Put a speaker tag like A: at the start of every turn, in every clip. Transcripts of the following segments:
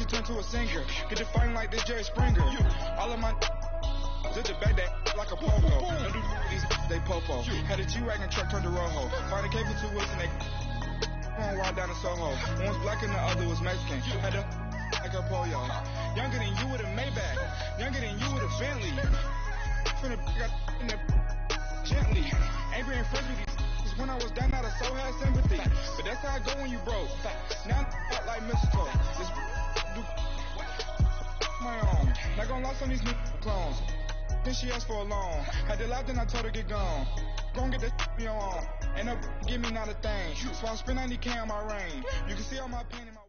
A: turn to a singer. Get to fighting like this Jerry Springer. All of my did the back that like a pogo. Don't do these they popo. Had a G-Wagon truck turned to Rojo. Find a cable 2 wheels and they on ride down to Soho. One was black and the other was Mexican. Had a like a pollo. Younger than you with a Maybach. Younger than you with a Bentley. Finna got in the gently. Angry and friends with these. When I was down, I so had sympathy. But that's how I go when you broke. Now I'm like mistletoe. This do my own. Not gonna lie on these new clones. Then she asked for a loan. Had to laugh, then I told her get gone. Gon' get that me on. Ain't no give me not a thing. So I spend 90K on my range. You can see all my pain in my.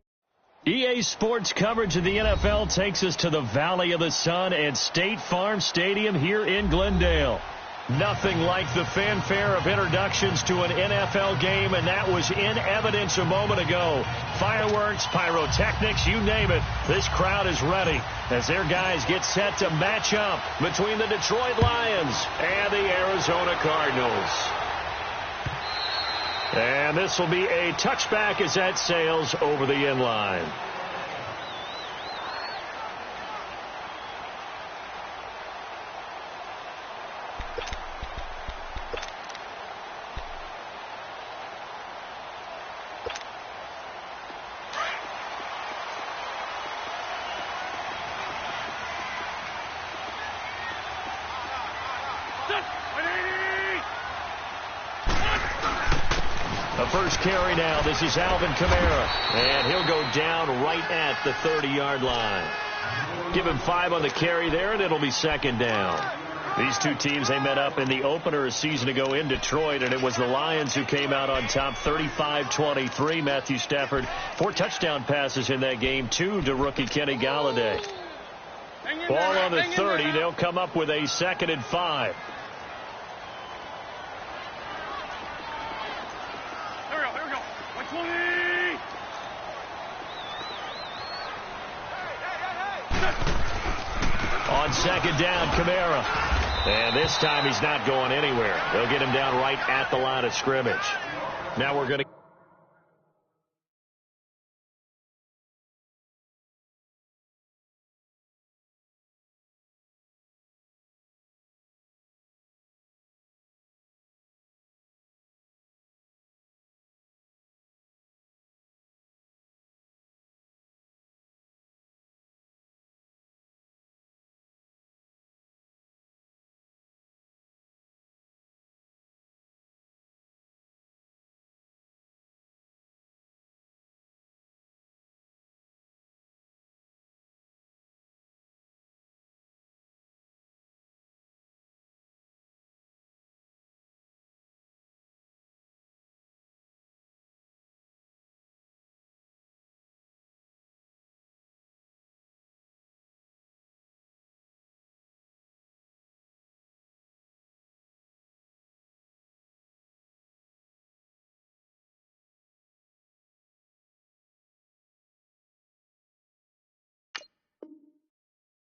B: EA Sports coverage of the NFL takes us to the Valley of the Sun at State Farm Stadium here in Glendale. Nothing like the fanfare of introductions to an NFL game, and that was in evidence a moment ago. Fireworks, pyrotechnics, you name it. This crowd is ready as their guys get set to match up between the Detroit Lions and the Arizona Cardinals. And this will be a touchback as that sails over the end line. The first carry now. This is Alvin Kamara. And he'll go down right at the 30-yard line. Give him 5 on the carry there, and it'll be second down. These two teams, they met up in the opener a season ago in Detroit, and it was the Lions who came out on top 35-23. Matthew Stafford, 4 touchdown passes in that game, 2 to rookie Kenny Galladay. Ball on the 30. They'll come up with a 2nd and 5. On second down, Kamara. And this time he's not going anywhere. They'll get him down right at the line of scrimmage. Now we're going to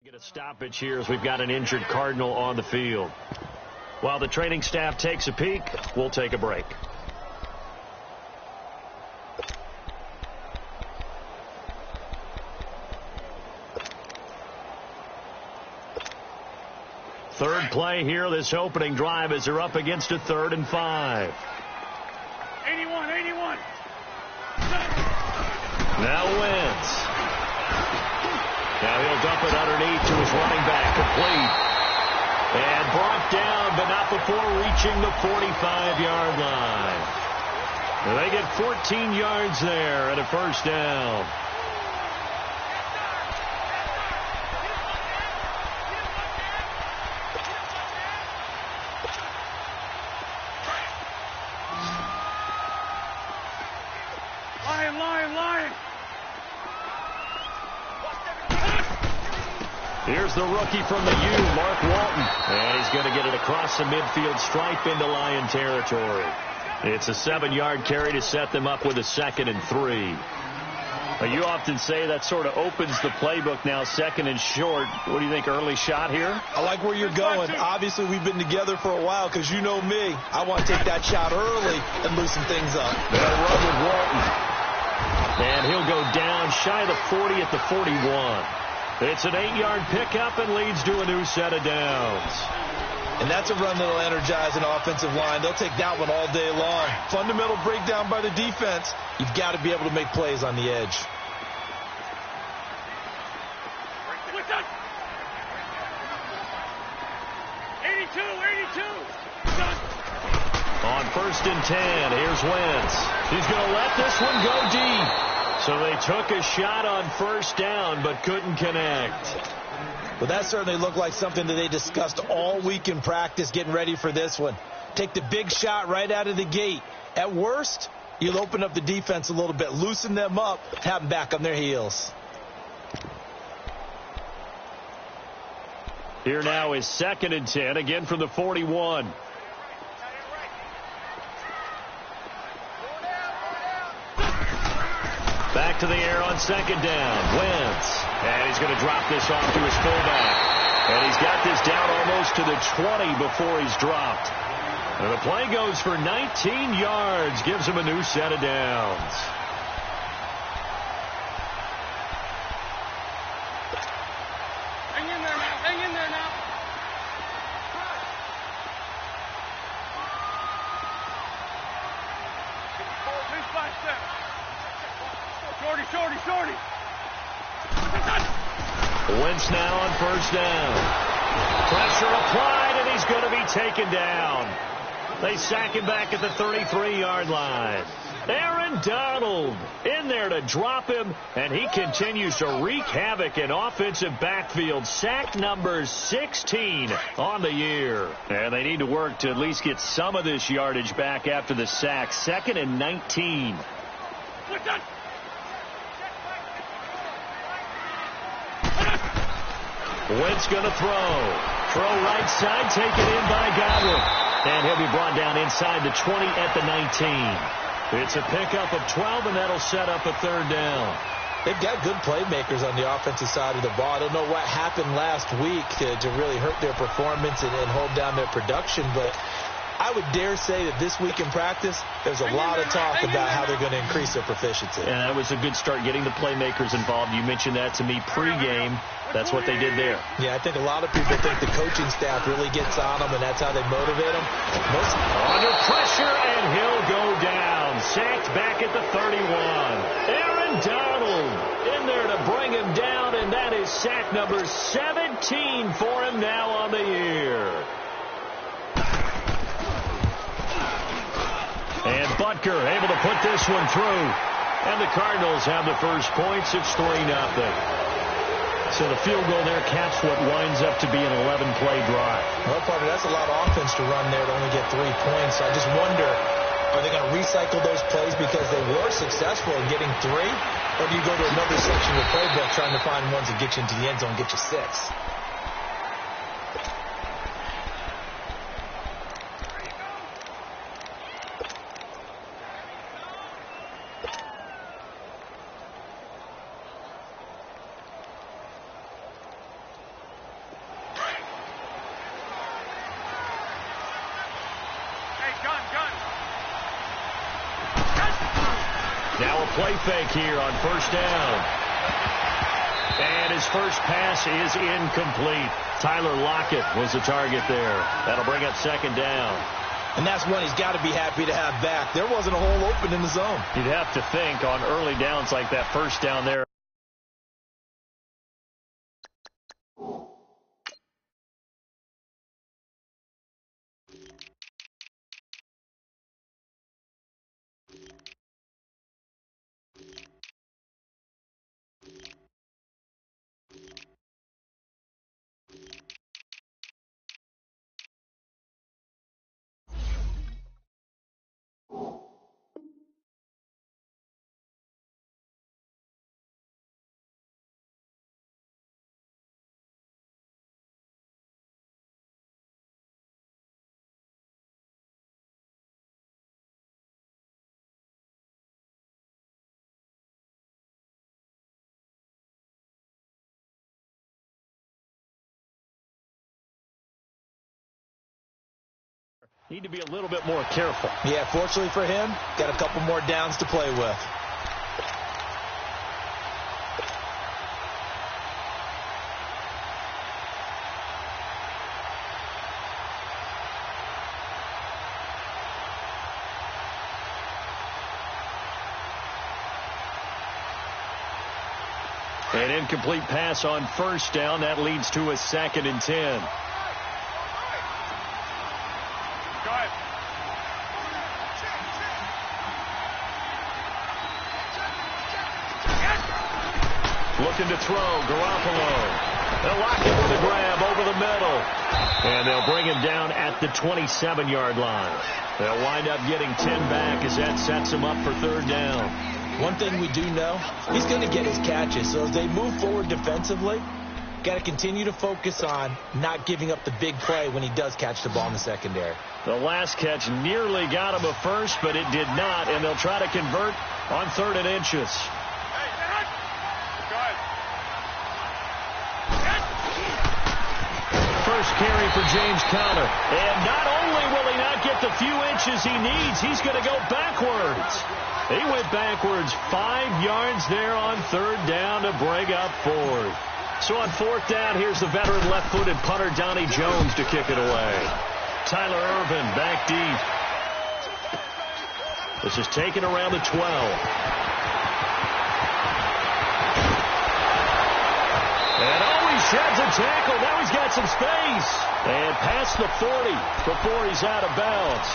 B: get a stoppage here as we've got an injured Cardinal on the field. While the training staff takes a peek, we'll take a break. Third play here, this opening drive as they're up against a 3rd and 5.
C: 81.
B: Now wins. Now he'll dump it underneath to his running back, complete. And brought down, but not before reaching the 45-yard line. And they get 14 yards there and a first down.
C: Lion.
B: Here's the rookie from the U, Mark Walton. And he's going to get it across the midfield stripe into Lion territory. It's a 7-yard carry to set them up with a 2nd and 3. You often say that sort of opens the playbook now, 2nd and short. What do you think, early shot here?
D: I like where you're going. Obviously, we've been together for a while because you know me. I want to take that shot early and loosen things up.
B: They'll run with Walton. And he'll go down shy of the 40 at the 41. It's an 8-yard pickup and leads to a new set of downs.
D: And that's a run that'll energize an offensive line. They'll take that one all day long. Fundamental breakdown by the defense. You've got to be able to make plays on the edge.
B: On 1st and 10, here's Wentz. He's going to let this one go deep. So they took a shot on 1st down, but couldn't connect.
D: Well, that certainly looked like something that they discussed all week in practice getting ready for this one. Take the big shot right out of the gate. At worst, you'll open up the defense a little bit, loosen them up, have them back on their heels.
B: Here now is 2nd and 10, again from the 41. Back to the air on 2nd down. Wentz. And he's going to drop this off to his fullback. And he's got this down almost to the 20 before he's dropped. And the play goes for 19 yards. Gives him a new set of downs.
C: Hang in there now. Hang in there now. Shorty.
B: Wentz now on 1st down. Pressure applied, and he's going to be taken down. They sack him back at the 33-yard line. Aaron Donald in there to drop him, and he continues to wreak havoc in offensive backfield. Sack number 16 on the year. And they need to work to at least get some of this yardage back after the sack. 2nd and 19. Wentz going to throw right side, taken in by Godwin. And he'll be brought down inside the 20 at the 19. It's a pickup of 12, and that'll set up a 3rd down.
D: They've got good playmakers on the offensive side of the ball. I don't know what happened last week to really hurt their performance and hold down their production, but I would dare say that this week in practice, there's a lot of talk about how they're going to increase their proficiency.
B: And that was a good start getting the playmakers involved. You mentioned that to me pregame. That's what they did there.
D: Yeah, I think a lot of people think the coaching staff really gets on them, and that's how they motivate them.
B: Under pressure, and he'll go down. Sacked back at the 31. Aaron Donald in there to bring him down, and that is sack number 17 for him now on the year. And Butker able to put this one through. And the Cardinals have the first points. It's 3-0. So the field goal there caps what winds up to be an 11-play drive.
D: Well, partner, that's a lot of offense to run there to only get 3 points. I just wonder, are they going to recycle those plays because they were successful in getting 3? Or do you go to another section of the playbook trying to find ones that get you into the end zone and get you 6?
B: Now a play fake here on 1st down. And his first pass is incomplete. Tyler Lockett was the target there. That'll bring up 2nd down.
D: And that's one he's got to be happy to have back. There wasn't a hole open in the zone.
B: You'd have to think on early downs like that 1st down there. Need to be a little bit more careful.
D: Yeah, fortunately for him, got a couple more downs to play with.
B: An incomplete pass on first down. That leads to a 2nd and 10. Looking to throw, Garoppolo. They'll lock him with a grab over the middle. And they'll bring him down at the 27-yard line. They'll wind up getting 10 back as that sets him up for 3rd down.
D: One thing we do know, he's going to get his catches. So as they move forward defensively, got to continue to focus on not giving up the big play when he does catch the ball in the secondary.
B: The last catch nearly got him a first, but it did not. And they'll try to convert on 3rd and inches. First carry for James Conner. And not only will he not get the few inches he needs, he's going to go backwards. He went backwards 5 yards there on 3rd down to bring up 4th. So on 4th down, here's the veteran left-footed punter Donnie Jones to kick it away. Tyler Irvin back deep. This is taken around the 12. And sheds a tackle. Now he's got some space. And past the 40 before he's out of bounds.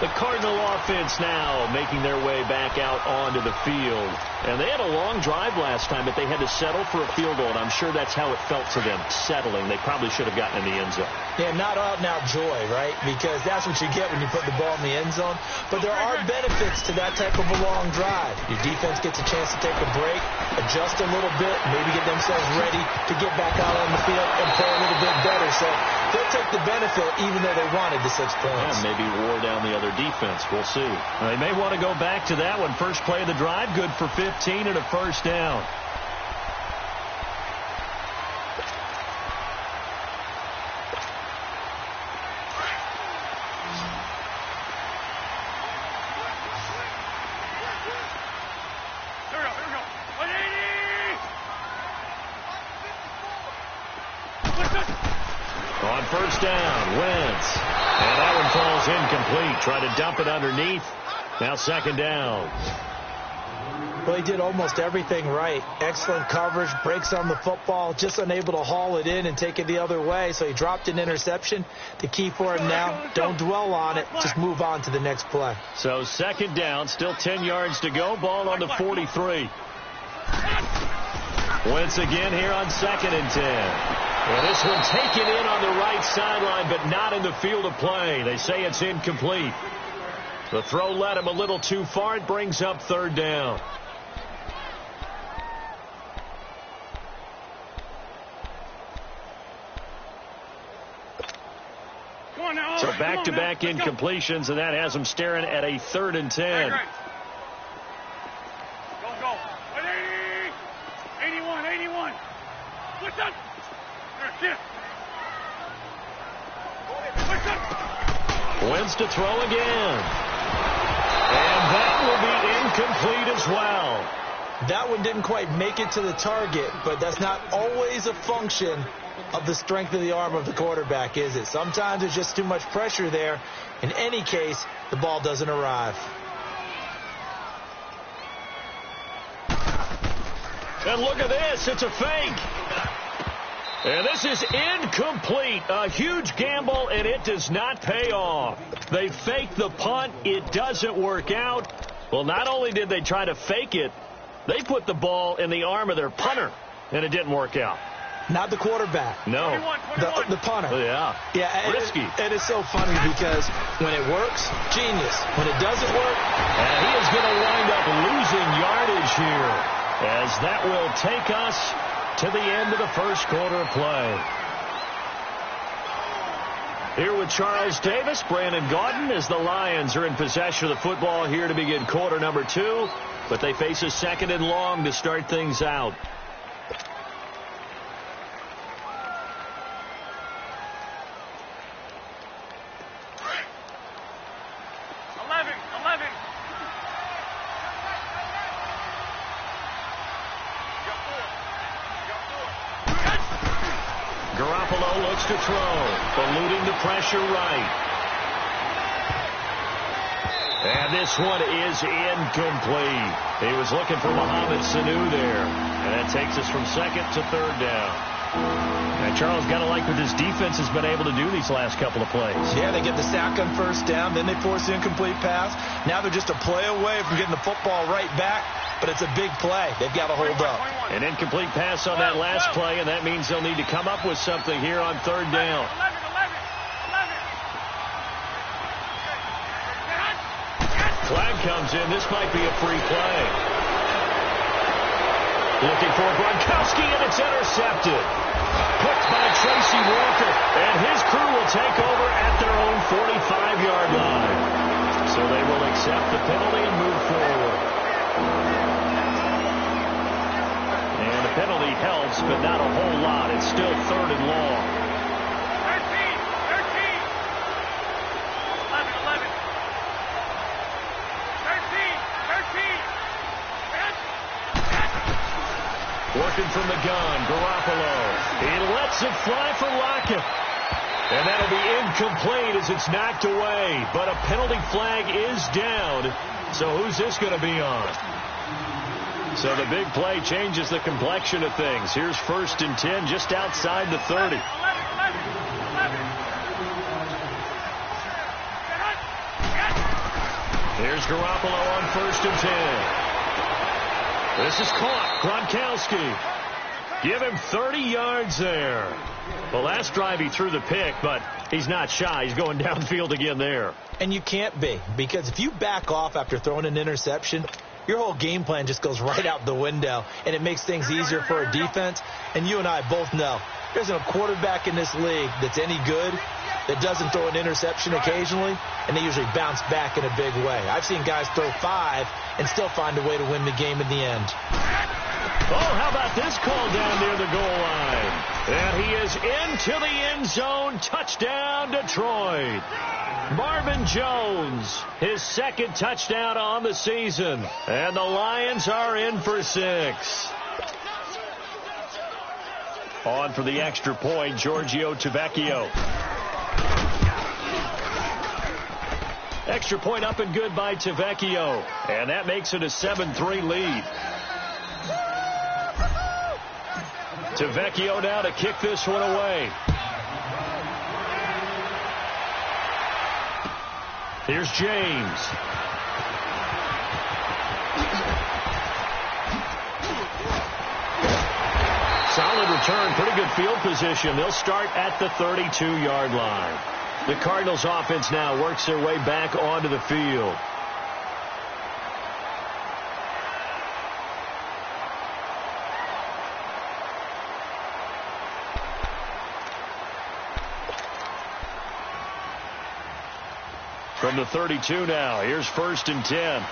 B: The Cardinal offense now making their way back out onto the field. And they had a long drive last time, but they had to settle for a field goal, and I'm sure that's how it felt to them, settling. They probably should have gotten in the end zone.
D: Yeah, not out-and-out joy, right? Because that's what you get when you put the ball in the end zone. But there are benefits to that type of a long drive. Your defense gets a chance to take a break, adjust a little bit, maybe get themselves ready to get back out on the field and play a little bit better. So they'll take the benefit even though they wanted to such points.
B: And maybe wore down the other defense. We'll see. They may want to go back to that one. First play of the drive, good for 15 and a first down. On first down, Wentz. And that one falls incomplete. Try to dump it underneath. Now 2nd down.
D: Well, he did almost everything right. Excellent coverage, breaks on the football, just unable to haul it in and take it the other way. So he dropped an interception. The key for him now, don't dwell on it. Just move on to the next play.
B: So 2nd down, still 10 yards to go. Ball on the 43. Wentz again here on 2nd and 10. Well, this one taken in on the right sideline, but not in the field of play. They say it's incomplete. The throw led him a little too far. It brings up 3rd down. So back-to-back incompletions, and that has him staring at a 3rd and 10.
C: Go. 81. What's up?
B: Wentz to throw again. And that will be incomplete as well.
D: That one didn't quite make it to the target, but that's not always a function of the strength of the arm of the quarterback, is it? Sometimes there's just too much pressure there. In any case, the ball doesn't arrive.
B: And look at this. It's a fake. And this is incomplete. A huge gamble, and it does not pay off. They fake the punt. It doesn't work out. Well, not only did they try to fake it, they put the ball in the arm of their punter, and it didn't work out.
D: Not the quarterback.
B: No.
C: 21.
D: The punter.
B: Yeah. Risky.
D: And it's so funny because when it works, genius. When it doesn't work,
B: and he is going to wind up losing yardage here, as that will take us to the end of the first quarter of play. Here with Charles Davis, Brandon Gaudin, as the Lions are in possession of the football here to begin quarter number 2, but they face a 2nd and long to start things out. Garoppolo looks to throw, eluding the pressure right. And this one is incomplete. He was looking for Mohamed Sanu there. And that takes us from second to third down. And Charles, got to like what this defense has been able to do these last couple of plays.
D: Yeah, they get the sack on first down, then they force the incomplete pass. Now they're just a play away from getting the football right back, but it's a big play. They've got to hold up.
B: An incomplete pass on that last play, and that means they'll need to come up with something here on third down. Flag comes in. This might be a free play. Looking for Gronkowski, and it's intercepted. Picked by Tracy Walker, and his crew will take over at their own 45-yard line. So they will accept the penalty and move forward. And the penalty helps, but not a whole lot. It's still third and long. 13. Working from the gun, Garoppolo. He lets it fly for Lockett. And that'll be incomplete as it's knocked away. But a penalty flag is down. So who's this going to be on? So the big play changes the complexion of things. Here's 1st and 10 just outside the 30. Here's Garoppolo on 1st and 10. This is caught. Gronkowski. Give him 30 yards there. The last drive he threw the pick, but he's not shy. He's going downfield again there.
D: And you can't be, because if you back off after throwing an interception, your whole game plan just goes right out the window, and it makes things easier for a defense. And you and I both know there's a quarterback in this league that's any good that doesn't throw an interception occasionally, and they usually bounce back in a big way. I've seen guys throw 5 and still find a way to win the game in the end.
B: Oh, how about this call down near the goal line? And he is into the end zone. Touchdown, Detroit. Marvin Jones, his 2nd touchdown on the season. And the Lions are in for 6. On for the extra point, Giorgio Tavecchio. Extra point up and good by Tavecchio. And that makes it a 7-3 lead. Tavecchio now to kick this one away. Here's James. Solid return, pretty good field position. They'll start at the 32-yard line. The Cardinals offense now works their way back onto the field. From the 32 now, here's 1st and 10.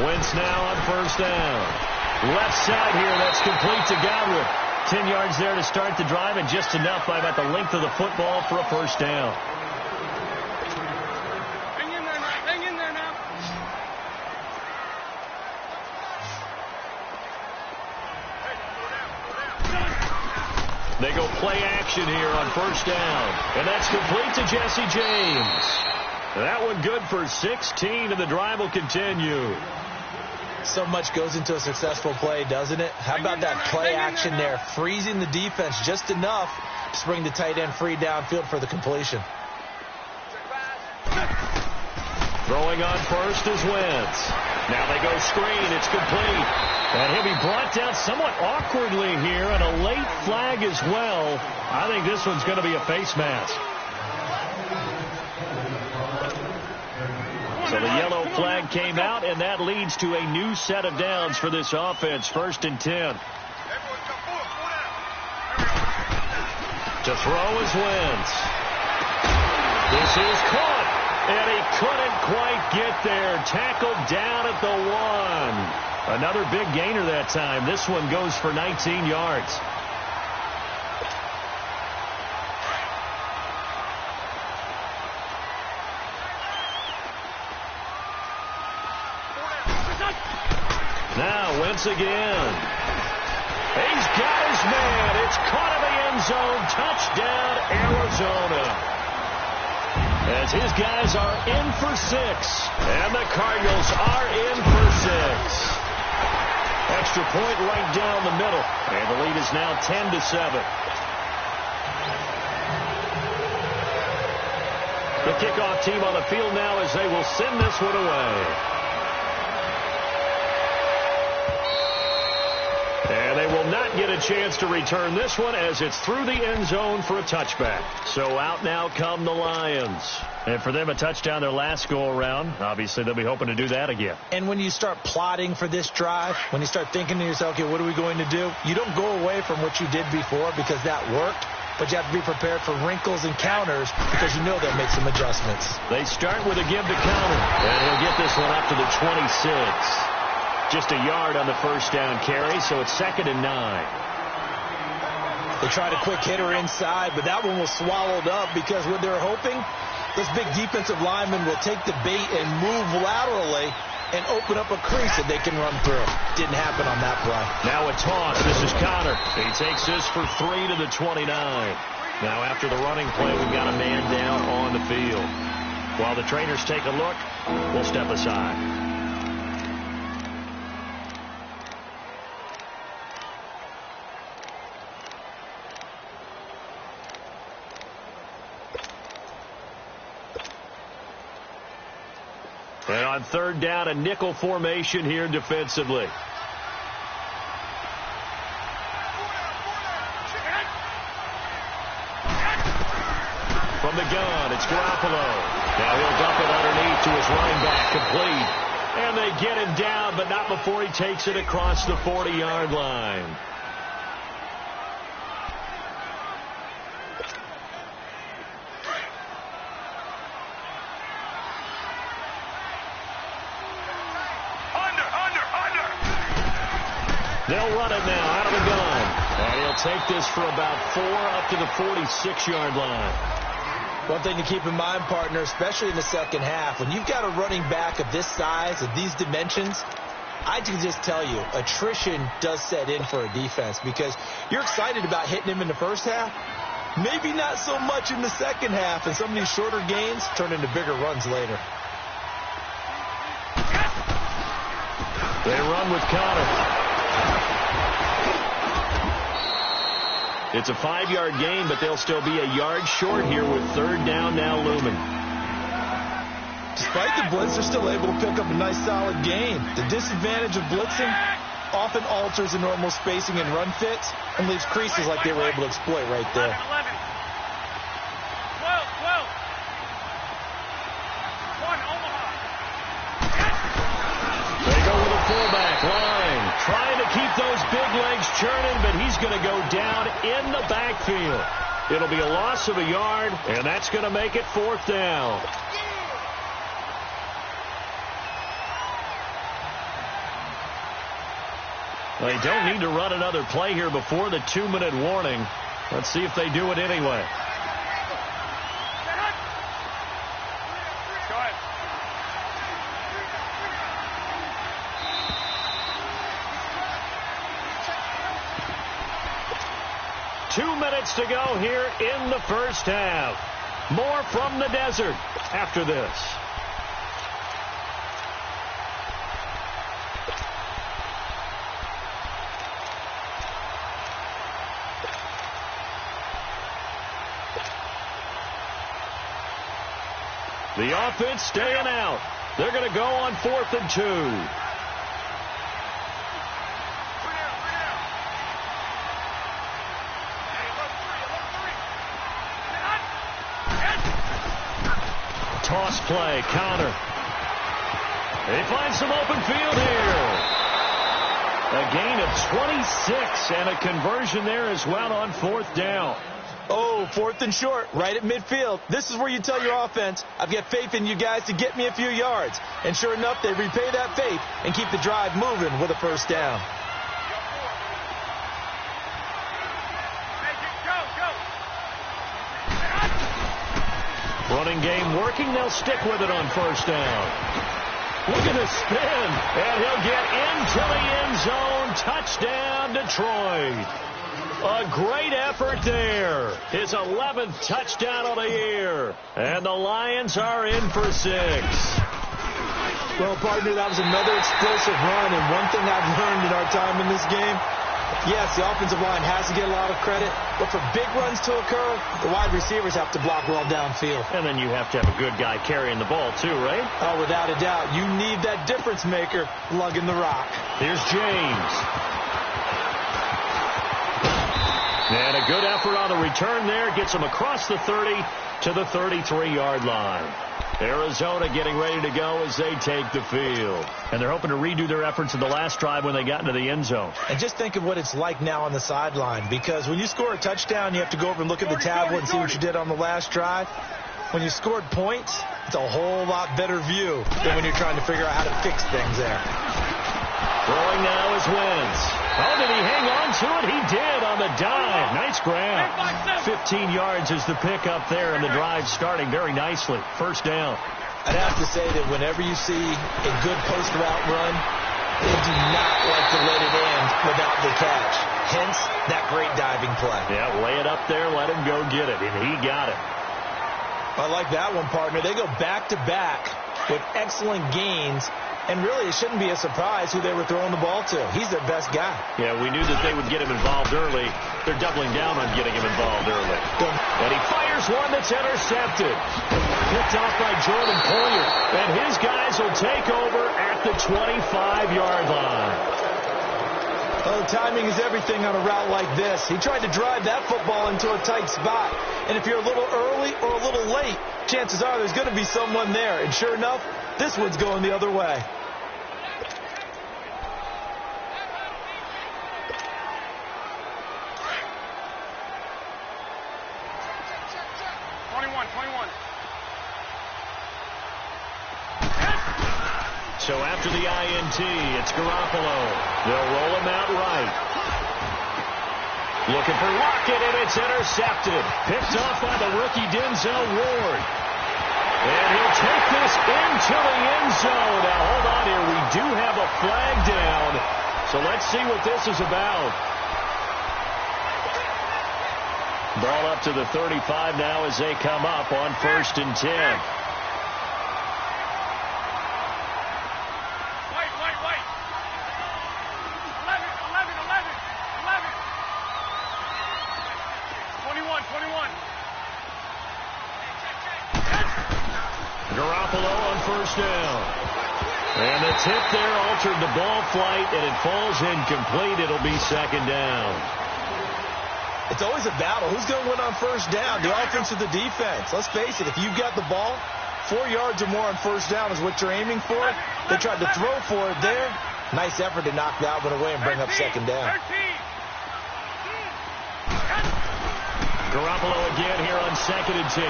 B: Wentz now on 1st down. Left side here, that's complete to Godwin. 10 yards there to start the drive, and just enough by about the length of the football for a 1st down.
C: Hang in there now. Hang in there now.
B: They go play action here on 1st down. And that's complete to Jesse James. That one good for 16, and the drive will continue.
D: So much goes into a successful play, doesn't it? How about that play action there, freezing the defense just enough to bring the tight end free downfield for the completion.
B: Throwing on 1st is Wentz. Now they go screen. It's complete. And he'll be brought down somewhat awkwardly here, and a late flag as well. I think this one's going to be a face mask. So the yellow flag came out, and that leads to a new set of downs for this offense. 1st and 10. To throw is Wentz. This is caught, and he couldn't quite get there. Tackled down at the 1. Another big gainer that time. This one goes for 19 yards. Now Wentz again. He's got his man. It's caught in the end zone. Touchdown, Arizona. As his guys are in for 6. And the Cardinals are in for 6. Extra point right down the middle. And the lead is now 10-7. The kickoff team on the field now as they will send this one away. And they will not get a chance to return this one as it's through the end zone for a touchback. So out now come the Lions. And for them, a touchdown their last go-around. Obviously, they'll be hoping to do that again.
D: And when you start plotting for this drive, when you start thinking to yourself, okay, what are we going to do? You don't go away from what you did before because that worked. But you have to be prepared for wrinkles and counters because you know they'll make some adjustments.
B: They start with a give to counter. And he'll get this one up to the 26. Just a yard on the first down carry, so it's 2nd and 9.
D: They tried a quick hitter inside, but that one was swallowed up because what they're hoping, this big defensive lineman will take the bait and move laterally and open up a crease that they can run through. Didn't happen on that play.
B: Now a toss. This is Connor. He takes this for 3 to the 29. Now after the running play, we've got a man down on the field. While the trainers take a look, we'll step aside. And on 3rd down, a nickel formation here defensively. From the gun, it's Garoppolo. Now he'll dump it underneath to his running back, complete. And they get him down, but not before he takes it across the 40-yard line. They'll run it now out of the gun. And he'll take this for about 4 up to the 46-yard line.
D: One thing to keep in mind, partner, especially in the second half, when you've got a running back of this size, of these dimensions, I can just tell you, attrition does set in for a defense because you're excited about hitting him in the first half. Maybe not so much in the second half, and some of these shorter gains turn into bigger runs later.
B: They run with Connor. It's a 5-yard gain, but they'll still be a yard short here with 3rd down now looming.
D: Despite the blitz, they're still able to pick up a nice solid gain. The disadvantage of blitzing often alters the normal spacing and run fits and leaves creases like they were able to exploit right there.
C: 11, 12. 1, Omaha.
B: They go with a fullback line, trying to keep those big legs churning, but he's going to go down in the backfield. It'll be a loss of a yard, and that's going to make it 4th down. They don't need to run another play here before the 2-minute warning. Let's see if they do it anyway.
C: Go ahead.
B: 2 minutes to go here in the first half. More from the desert after this. The offense staying out. They're going to go on 4th and 2. Toss play, counter. They find some open field here. A gain of 26 and a conversion there as well on 4th down.
D: Oh, 4th and short, right at midfield. This is where you tell your offense, I've got faith in you guys to get me a few yards. And sure enough, they repay that faith and keep the drive moving with a 1st down.
B: Running game working. They'll stick with it on 1st down. Look at the spin. And he'll get into the end zone. Touchdown, Detroit. A great effort there. His 11th touchdown of the year. And the Lions are in for 6.
D: Well, partner, that was another explosive run. And one thing I've learned in our time in this game, yes, the offensive line has to get a lot of credit, but for big runs to occur, the wide receivers have to block well downfield.
B: And then you have to have a good guy carrying the ball too, right?
D: Oh, without a doubt. You need that difference maker lugging the rock.
B: Here's James. And a good effort on the return there. Gets him across the 30 to the 33-yard line. Arizona getting ready to go as they take the field. And they're hoping to redo their efforts in the last drive when they got into the end zone.
D: And just think of what it's like now on the sideline, because when you score a touchdown, you have to go over and look at the tablet and see what you did on the last drive. When you scored points, it's a whole lot better view than when you're trying to figure out how to fix things there.
B: Throwing now is Wentz. Oh, did he hang on to it? He did on the dive. Nice grab. 15 yards is the pickup there, and the drive starting very nicely. First down.
D: I'd have to say that whenever you see a good post route run, they do not like to let it end without the catch. Hence, that great diving play.
B: Yeah, lay it up there, let him go get it, and he got it.
D: I like that one, partner. They go back-to-back with excellent gains. And really, it shouldn't be a surprise who they were throwing the ball to. He's their best guy.
B: Yeah, we knew that they would get him involved early. They're doubling down on getting him involved early. And he fires one that's intercepted. Picked off by Jordan Poyer. And his guys will take over at the 25-yard line.
D: Oh, timing is everything on a route like this. He tried to drive that football into a tight spot. And if you're a little early or a little late, chances are there's going to be someone there. And sure enough, this one's going the other way.
C: 21.
B: So after the INT, it's Garoppolo. They'll roll him out right. Looking for Lockett, and it's intercepted. Picked off by the rookie Denzel Ward. And he'll take this into the end zone. Now, hold on here. We do have a flag down. So let's see what this is about. Ball up to the 35 now as they come up on 1st and 10.
C: Wait. 11. 21.
B: Garoppolo on 1st down. And the tip there altered the ball flight, and it falls incomplete. It'll be 2nd down.
D: It's always a battle. Who's going to win on 1st down, the offense or the defense? Let's face it, if you've got the ball, 4 yards or more on 1st down is what you're aiming for. They tried to throw for it there. Nice effort to knock that one away and bring up 2nd down.
B: Garoppolo again here on 2nd and 10.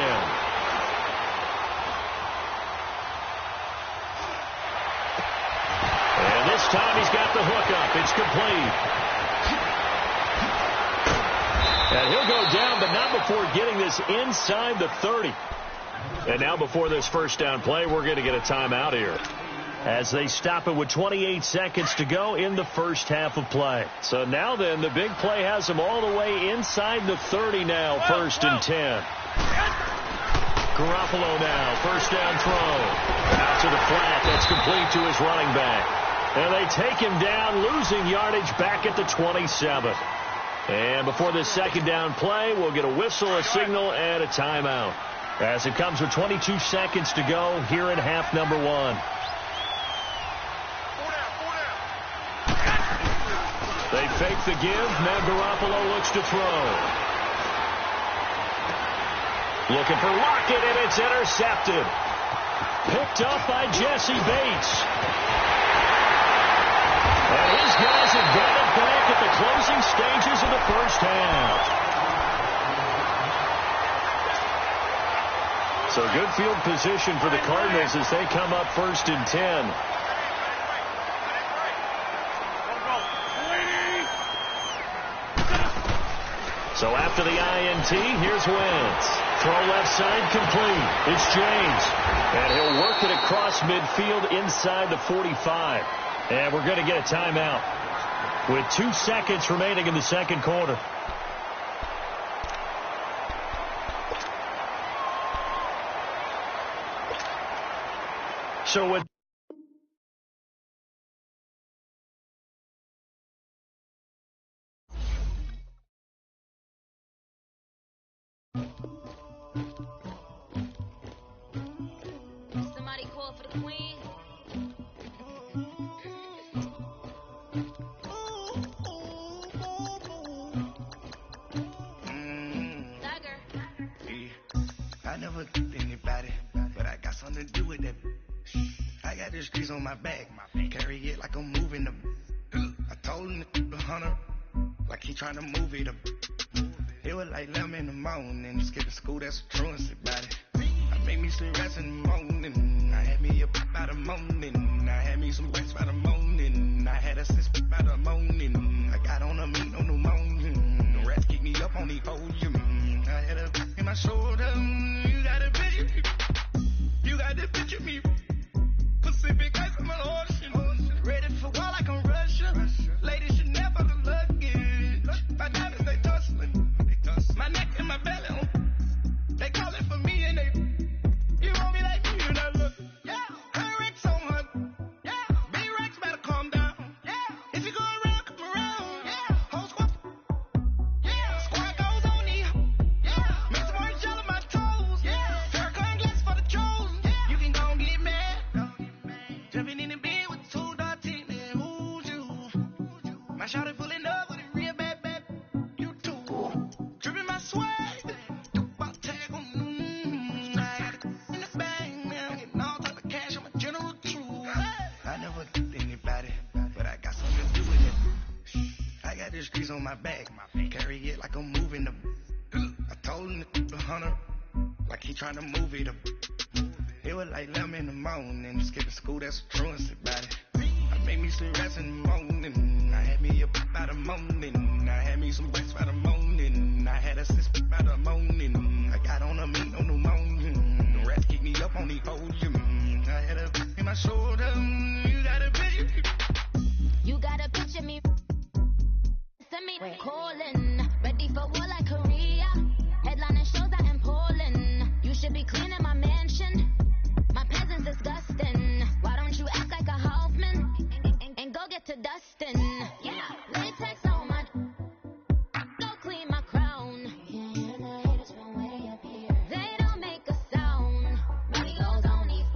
B: And this time he's got the hookup. It's complete. And he'll go down, but not before getting this inside the 30. And now before this 1st down play, we're going to get a timeout here, as they stop it with 28 seconds to go in the 1st half of play. So now then, the big play has them all the way inside the 30 now, 1st and 10. Garoppolo now, 1st down throw. Out to the flat, that's complete to his running back. And they take him down, losing yardage back at the 27. And before this 2nd down play, we'll get a whistle, a signal, and a timeout, as it comes with 22 seconds to go here in half number 1. They fake the give. Now Garoppolo looks to throw. Looking for Lockett, and it's intercepted. Picked up by Jesse Bates. And his guys have got it back at the closing stages of the 1st half. So good field position for the Cardinals as they come up 1st and 10. So after the INT, here's Wentz. Throw left side complete. It's James. And he'll work it across midfield inside the 45. And we're going to get a timeout with 2 seconds remaining in the second quarter. So with
E: somebody call for the queen.
F: I never did anybody, but I got something to do with that. I got the streets on my back, carry it like I'm moving them. I told him the hunter, like he trying to move it up. It was like 11 in the morning, skipping school, that's a truancy about it. I made me some rest in the morning, I had me a pop by the morning. I had me some rest by the morning, I had a six by the morning. I got on a meat on the morning, the rats keep me up on the podium. I had a in my shoulder, you got a picture, you got the picture me. Pacific ice, I'm an ocean, ready for war like I'm Russia. Ladies should never look luggage, my diamonds they tussling, my neck and my belly, they calling for me and they, you want me like you, and I look, yeah, her Rex on her, yeah, B-Rex better calm down, yeah, if you go around, come around, yeah, whole squad, yeah, squad goes on me, yeah, make some orange gel on my toes, yeah, Farrakhan glass for the trolls, yeah, you can go and get mad, jumping in the bed with 2 dark teeth, and who's you, my shawty pulling up with a real bad, you too, dripping my swag, I never did anybody, but I got something to do with it. I got the streets on my back, carry it like I'm moving them. I told him the hunter, like he trying to move it up. It was like 11 in the morning, skipping school, that's a truancy about it. I made me some rest in the morning, I had me a pop by the morning. I had me some rest by the morning, I had a six by the morning. I got on a meat on the morning, the rats keep me up on the podium. I had a in my shoulder, you got a picture.
E: You got a picture me. Send me calling. Ready for war like Korea. Headlining shows out in Poland. You should be cleaning my mansion. My peasants disgusting. Why don't you act like a Hoffman and go get to dustin'? Yeah, latex on my. Go clean my crown. Can't hear the haters from way up here. They don't make a sound. Money goes on these.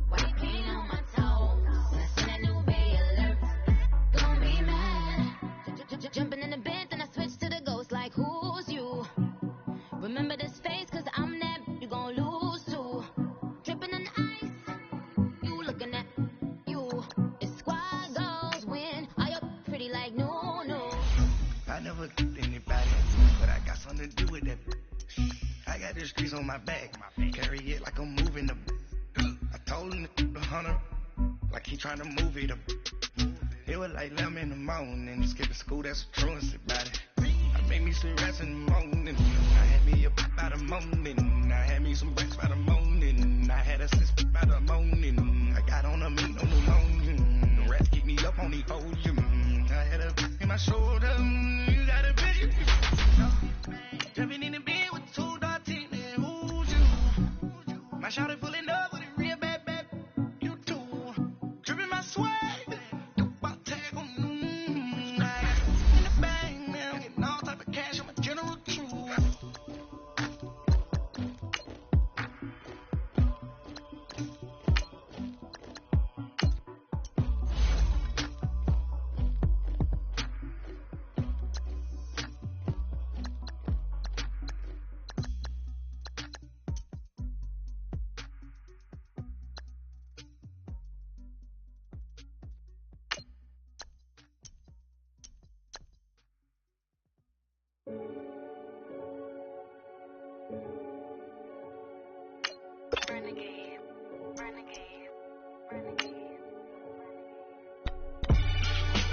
E: White paint on my toes. When I send a new bay alert, gon' be mad. Jumping in the bed, then I switch to the ghost like who's you? Remember this face, cause I'm that you gon' lose too. Dripping in ice, you looking at you. It's squad goals win. Are you pretty like no?
F: I never did anybody, but I got something to do with that. I got the streets on my back, carry it like I'm moving them. I told him the hunter, like he trying to move it up. It was like 11 in the morning, skipping school, that's a truancy about it. I made me some rest in the morning, I had me a pop by the morning. I had me some rest by the morning, I had a six by the morning. I got on a meat on the morning, the rats keep me up on the podium. I had a in my shoulder, you got a picture. Jumping in the bed with 2 dark teeth, and who's you? My shawty pulling up with a real bad, you too. Dripping my swag, about tag on I got in the bag now, getting all type of cash, I'm a general true.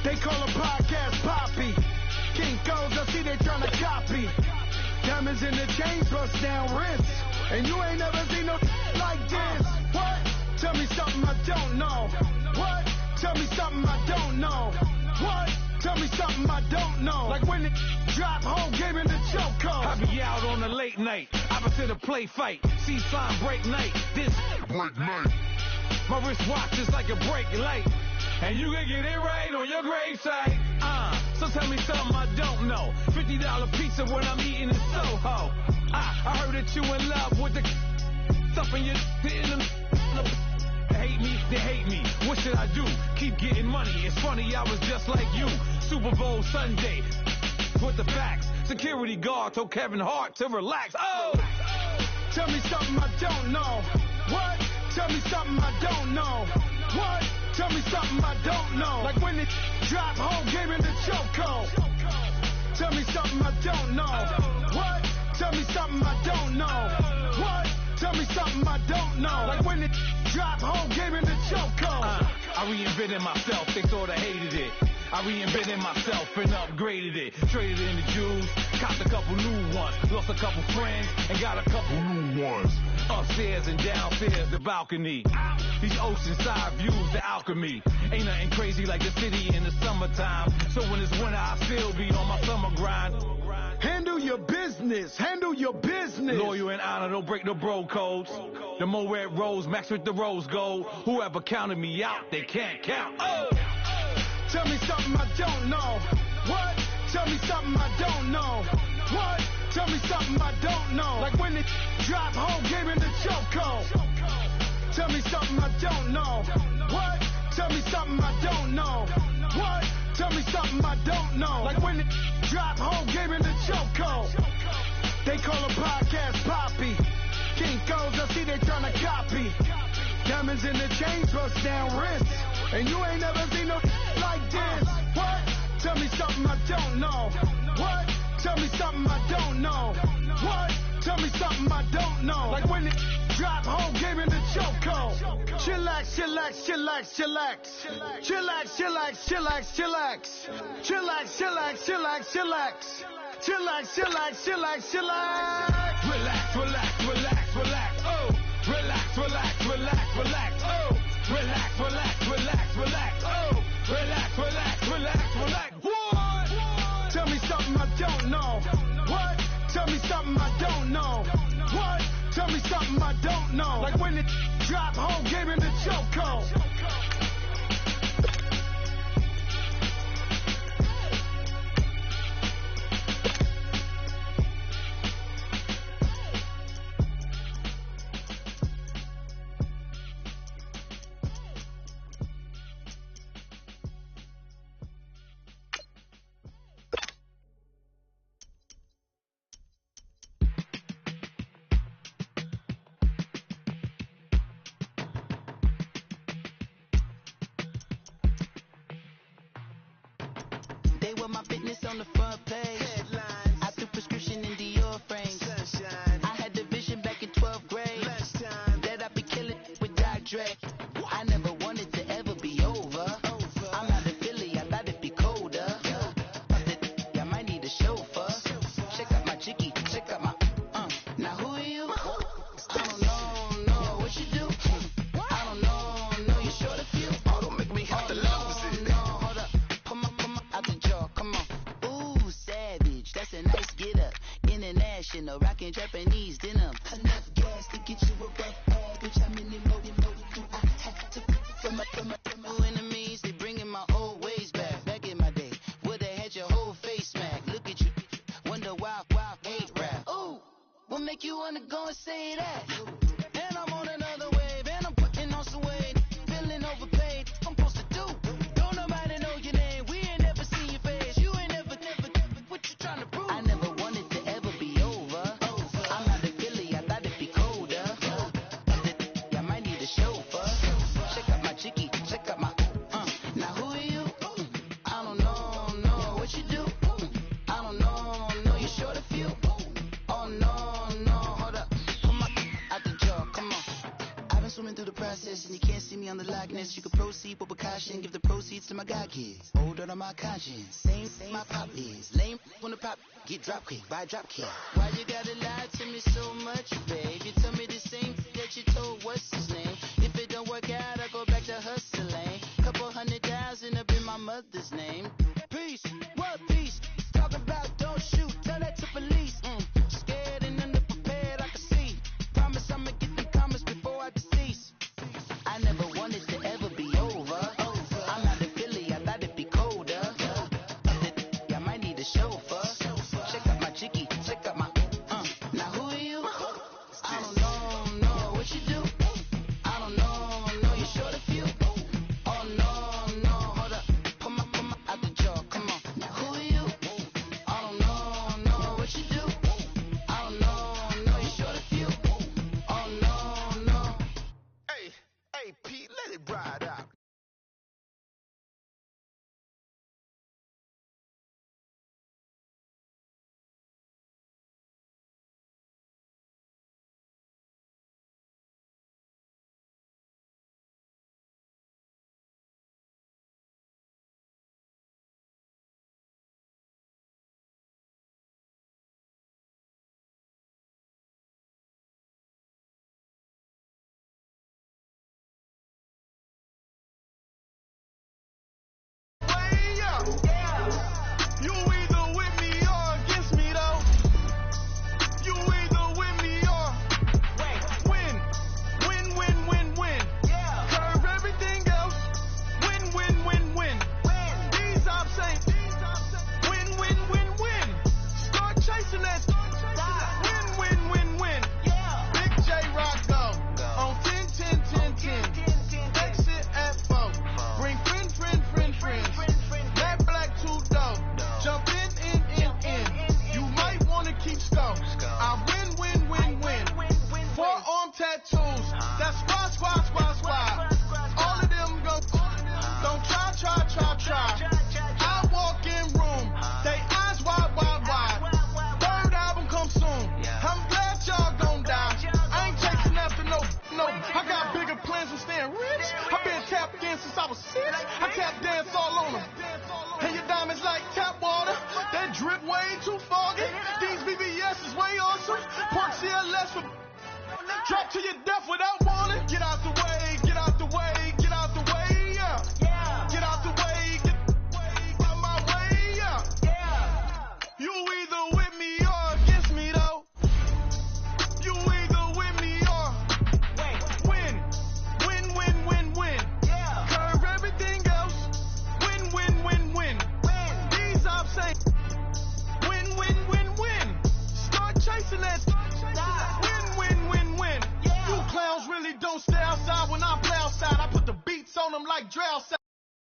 G: They call a podcast Poppy. King Codes, I see they tryna copy.
F: Diamonds in the chains, bust down wrists. And you ain't never seen no like this. What? Tell me something I don't know. What? Tell me something I don't know. What? Tell me something I don't know. Like when it drop home, gave in the chokehold.
G: I be out on a late night, opposite a play fight. See sign break night, this break night. My wristwatch is like a brake light. And you can get it right on your gravesite. So tell me something I don't know. $50 pizza when I'm eating in Soho. I heard that you in love with the stuff in your They hate me. What should I do? Keep getting money. It's funny, I was just like you. Super Bowl Sunday. With the facts. Security guard told Kevin Hart to relax. Oh!
F: Tell me something I don't know. What? Tell me something I don't know. What? Tell me something I don't know. Like when it drop home, gave in the chokehold. Tell me something I don't know. What? Tell me something I don't know. What? Tell me something I don't know. Like when it drop home, gave in the chokehold.
G: I reinvented myself, they sorta hated it. I reinvented myself and upgraded it. Traded in the jewels, copped a couple new ones. Lost a couple friends and got a couple new ones. Upstairs and downstairs, the balcony. These oceanside views, the alchemy. Ain't nothing crazy like the city in the summertime. So when it's winter, I still be on my summer grind.
F: Handle your business, handle your business.
G: Loyal and honor, don't break the bro codes. The more red rose, max with the rose gold. Whoever counted me out, they can't count. Oh!
F: Tell me something I don't know. What? Tell me something I don't know. What? Tell me something I don't know. Like when it drop home, gave in the chokehold. Tell me something I don't know. What? Tell me something I don't know. What? Tell me something I don't know. Like when it drop home, gave in the chokehold. They call a podcast Poppy. Kinkos, I see they tryna copy. Diamonds in the chains, bust down wrists. And you ain't never seen no like this. What? Tell me something I don't know. What? Tell me something I don't know. What? Tell me something I don't know. Like when it drop home, gave in the chokehold. Chillax, chillax, chillax, chillax. Chillax, chillax, chillax, chillax. Chillax, chillax, chillax, chillax. Chillax, chillax, chillax, chillax.
G: Relax, relax, relax, relax. Oh! Relax, relax, relax, relax. Oh! Relax, relax, relax, relax. Oh! Relax, relax, relax, relax. What?
F: Tell me something I don't know. What? Tell me something I don't know. What? Tell me something I don't know. Like when it drop home, gave in the chokehold.
H: They were my business on the front page. Headlines. I threw prescription in Dior frames. Sunshine. I had the vision back in 12th grade. Last time that I'd be killing with Dr. Dre. I never wanted to ever be over. I'm out of Philly, I thought it'd be colder. I might need a chauffeur. Check out my jiggy, check out my Now who are you? I don't know what you do. I don't know you're short of few.
F: Oh, don't make me have to lose it.
H: No, hold up. Come on, out the jaw, come on. Ooh, savage, that's a nice get up. International, rockin' Japanese denim. Enough gas to get you a rough ad, bitch. I'm in the mode. I had to from my enemies, they bringing my old ways back. Back in my day, where they had your whole face smacked. Look at you, wonder why hate rap. Ooh, what make you wanna go and say that? And I'm on another wave, and I'm putting on some weight. Feeling overpaid, I'm supposed to do. Don't nobody know your name, we ain't never seen your face. You ain't never, what you trying to prove? I never wanted to ever be over. I'm out of Philly, I thought it'd be colder. I might need a chauffeur. Check out my jiggy, check out my Now who are you? I don't know what you do. I don't know you're short of few. Oh no, hold up. Come on, out the me on the likeness. You can proceed with caution, give the proceeds to my God kids. Hold on my conscience, same my pop is. Lame on the pop, get drop quick, buy drop kick. Why you gotta lie to me so much, babe? You tell me the same that you told what's his name. If it don't work out, I go back to hustling. Couple $100,000 up in my mother's name. Peace, what peace? Talking about don't shoot, tell that to police. Scared and underprepared, I can see. Promise I'ma get them comments before I decease. I never wanted to ever be over. I'm not a Philly, I thought it'd be colder. I might need a chauffeur. Check out my chicky, check out my now who are you? I don't know what you do. I don't know you short a few. Oh no, hold up. Come on, out the jaw, come on. Now who are you? I don't know what you do. I don't know you short a few. Oh no. Hey, Pete, let it ride out.
I: You either with me or against me, though. You either with me or win. Curve everything else. Win. These ops ain't win. Start chasing that. Win. Big J Rock go on 10. Exit at 4. Bring friend. That black two dope. Jump in. You might wanna keep score. I win. Forearm tattoos. That's squad. All of them go. Don't try. I walk in room. They eyes wide. Third album come soon. I'm glad y'all gon' die. I ain't chasing after no. I got bigger plans than staying rich. I been tapped in since I was 6. I tap dance all on them. And your diamonds like tap water. That drip way too foggy. These BBS is way awesome. Park CLS for drop to your death without warning. Get out the way. Yeah. Get out the way. Get out my way. Yeah. You either with me or against me, though. You either with me or win. Curve everything else. Win. These ops ain't win. Start chasing that. Win. You clowns really don't stay outside when I play outside. I put the beats on them like Dre outside.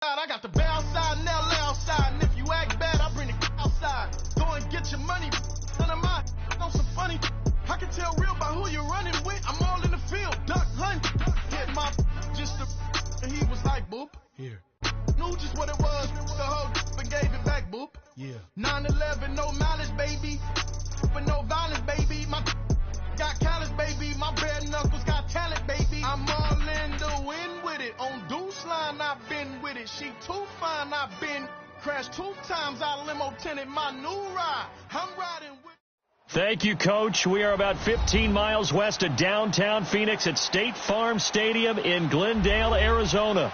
I: I got the bow side and LA outside. And if you act bad, I bring the outside. Go and get your money. None of my on some funny. I can tell real by who you're running with. I'm all in the field. Duck hunt. Hit my just the and he was like, boop. Here. Knew just what it was. The whole and gave it back, boop. Yeah. 9/11, no malice, baby. But no violence, baby. My got callous, baby. My bare knuckles got talent, baby. I'm all in the win with it. On Deuce line, I've been with it. She too fine, I've been crashed 2 times. I limo tinted my new ride. I'm riding with.
B: Thank you, Coach. We are about 15 miles west of downtown Phoenix at State Farm Stadium in Glendale, Arizona.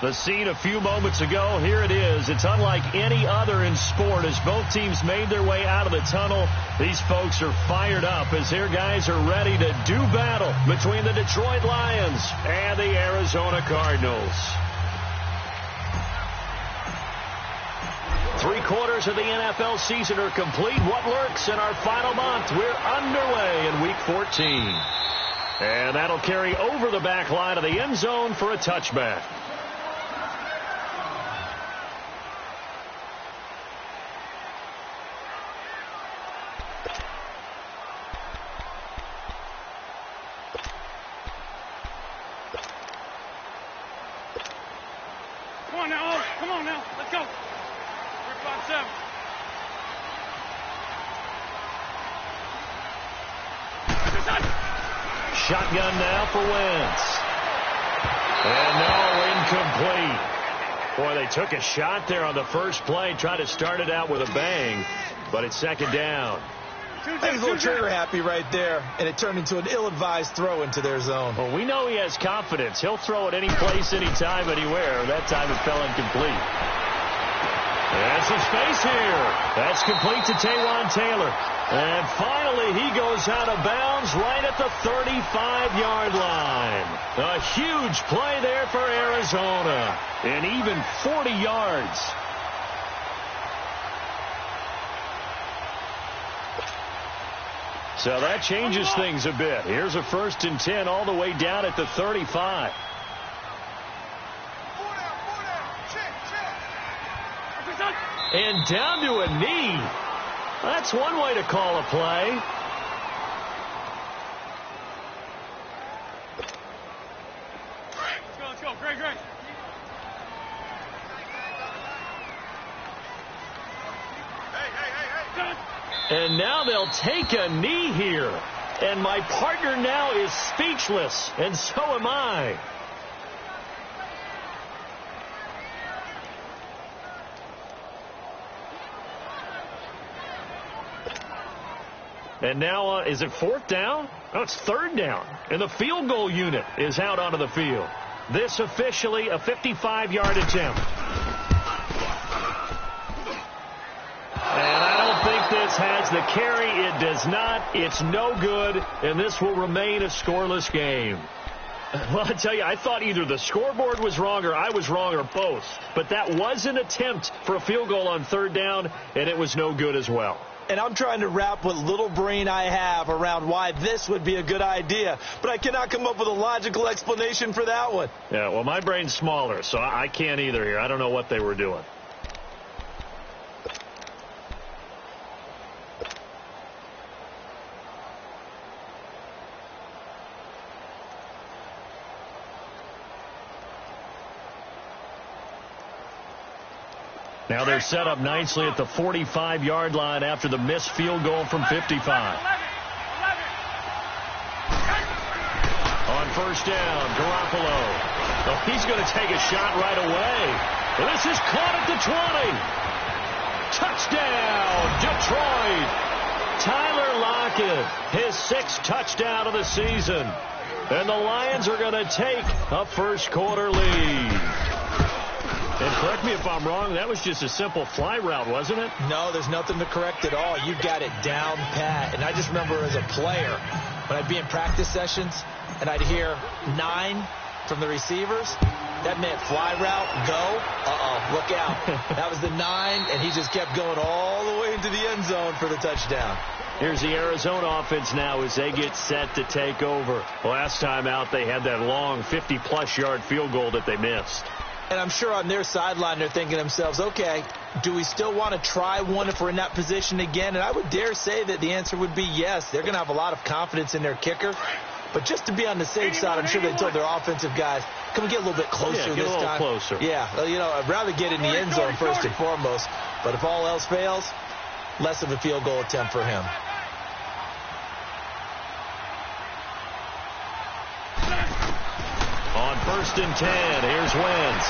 B: The scene a few moments ago, here it is. It's unlike any other in sport as both teams made their way out of the tunnel. These folks are fired up as their guys are ready to do battle between the Detroit Lions and the Arizona Cardinals. 3/4 of the NFL season are complete. What lurks in our final month? We're underway in Week 14. And that'll carry over the back line of the end zone for a touchback.
C: Come on now. Let's go. 3-5-7.
B: Shotgun now for Wentz. And no, incomplete. Boy, they took a shot there on the first play, tried to start it out with a bang, but it's second down.
D: He was a little trigger happy right there, and it turned into an ill-advised throw into their zone.
B: Well, we know he has confidence. He'll throw it any place, anytime, anywhere. That time it fell incomplete. And some space here. That's complete to Taywan Taylor. And finally, he goes out of bounds right at the 35-yard line. A huge play there for Arizona. And even 40 yards. So that changes things a bit. Here's a 1st and 10 all the way down at the 35. And down to a knee. That's one way to call a play.
C: Let's go. Greg.
B: And now they'll take a knee here. And my partner now is speechless, and so am I. And now, is it 4th down? No, it's 3rd down. And the field goal unit is out onto the field. This officially a 55-yard attempt. And I don't think this has the carry. It does not. It's no good. And this will remain a scoreless game. Well, I tell you, I thought either the scoreboard was wrong or I was wrong or both. But that was an attempt for a field goal on 3rd down, and it was no good as well.
D: And I'm trying to wrap what little brain I have around why this would be a good idea. But I cannot come up with a logical explanation for that one.
B: Yeah, well, my brain's smaller, so I can't either here. I don't know what they were doing. Now they're set up nicely at the 45-yard line after the missed field goal from 55. On 1st down, Garoppolo. Oh, he's going to take a shot right away. And this is caught at the 20. Touchdown, Detroit. Tyler Lockett, his 6th touchdown of the season. And the Lions are going to take a first-quarter lead. And correct me if I'm wrong, that was just a simple fly route, wasn't it?
D: No, there's nothing to correct at all. You got it down pat. And I just remember as a player, when I'd be in practice sessions, and I'd hear 9 from the receivers, that meant fly route, go, look out. That was the 9, and he just kept going all the way into the end zone for the touchdown.
B: Here's the Arizona offense now as they get set to take over. Last time out, they had that long 50-plus yard field goal that they missed.
D: And I'm sure on their sideline they're thinking to themselves, okay, do we still want to try one if we're in that position again? And I would dare say that the answer would be yes. They're going to have a lot of confidence in their kicker. But just to be on the safe side, I'm sure they told their offensive guys, can we get a little bit closer this time?
B: Get a little closer.
D: Yeah, I'd rather get in the end zone first and foremost. But if all else fails, less of a field goal attempt for him.
B: On 1st and 10, here's Wentz.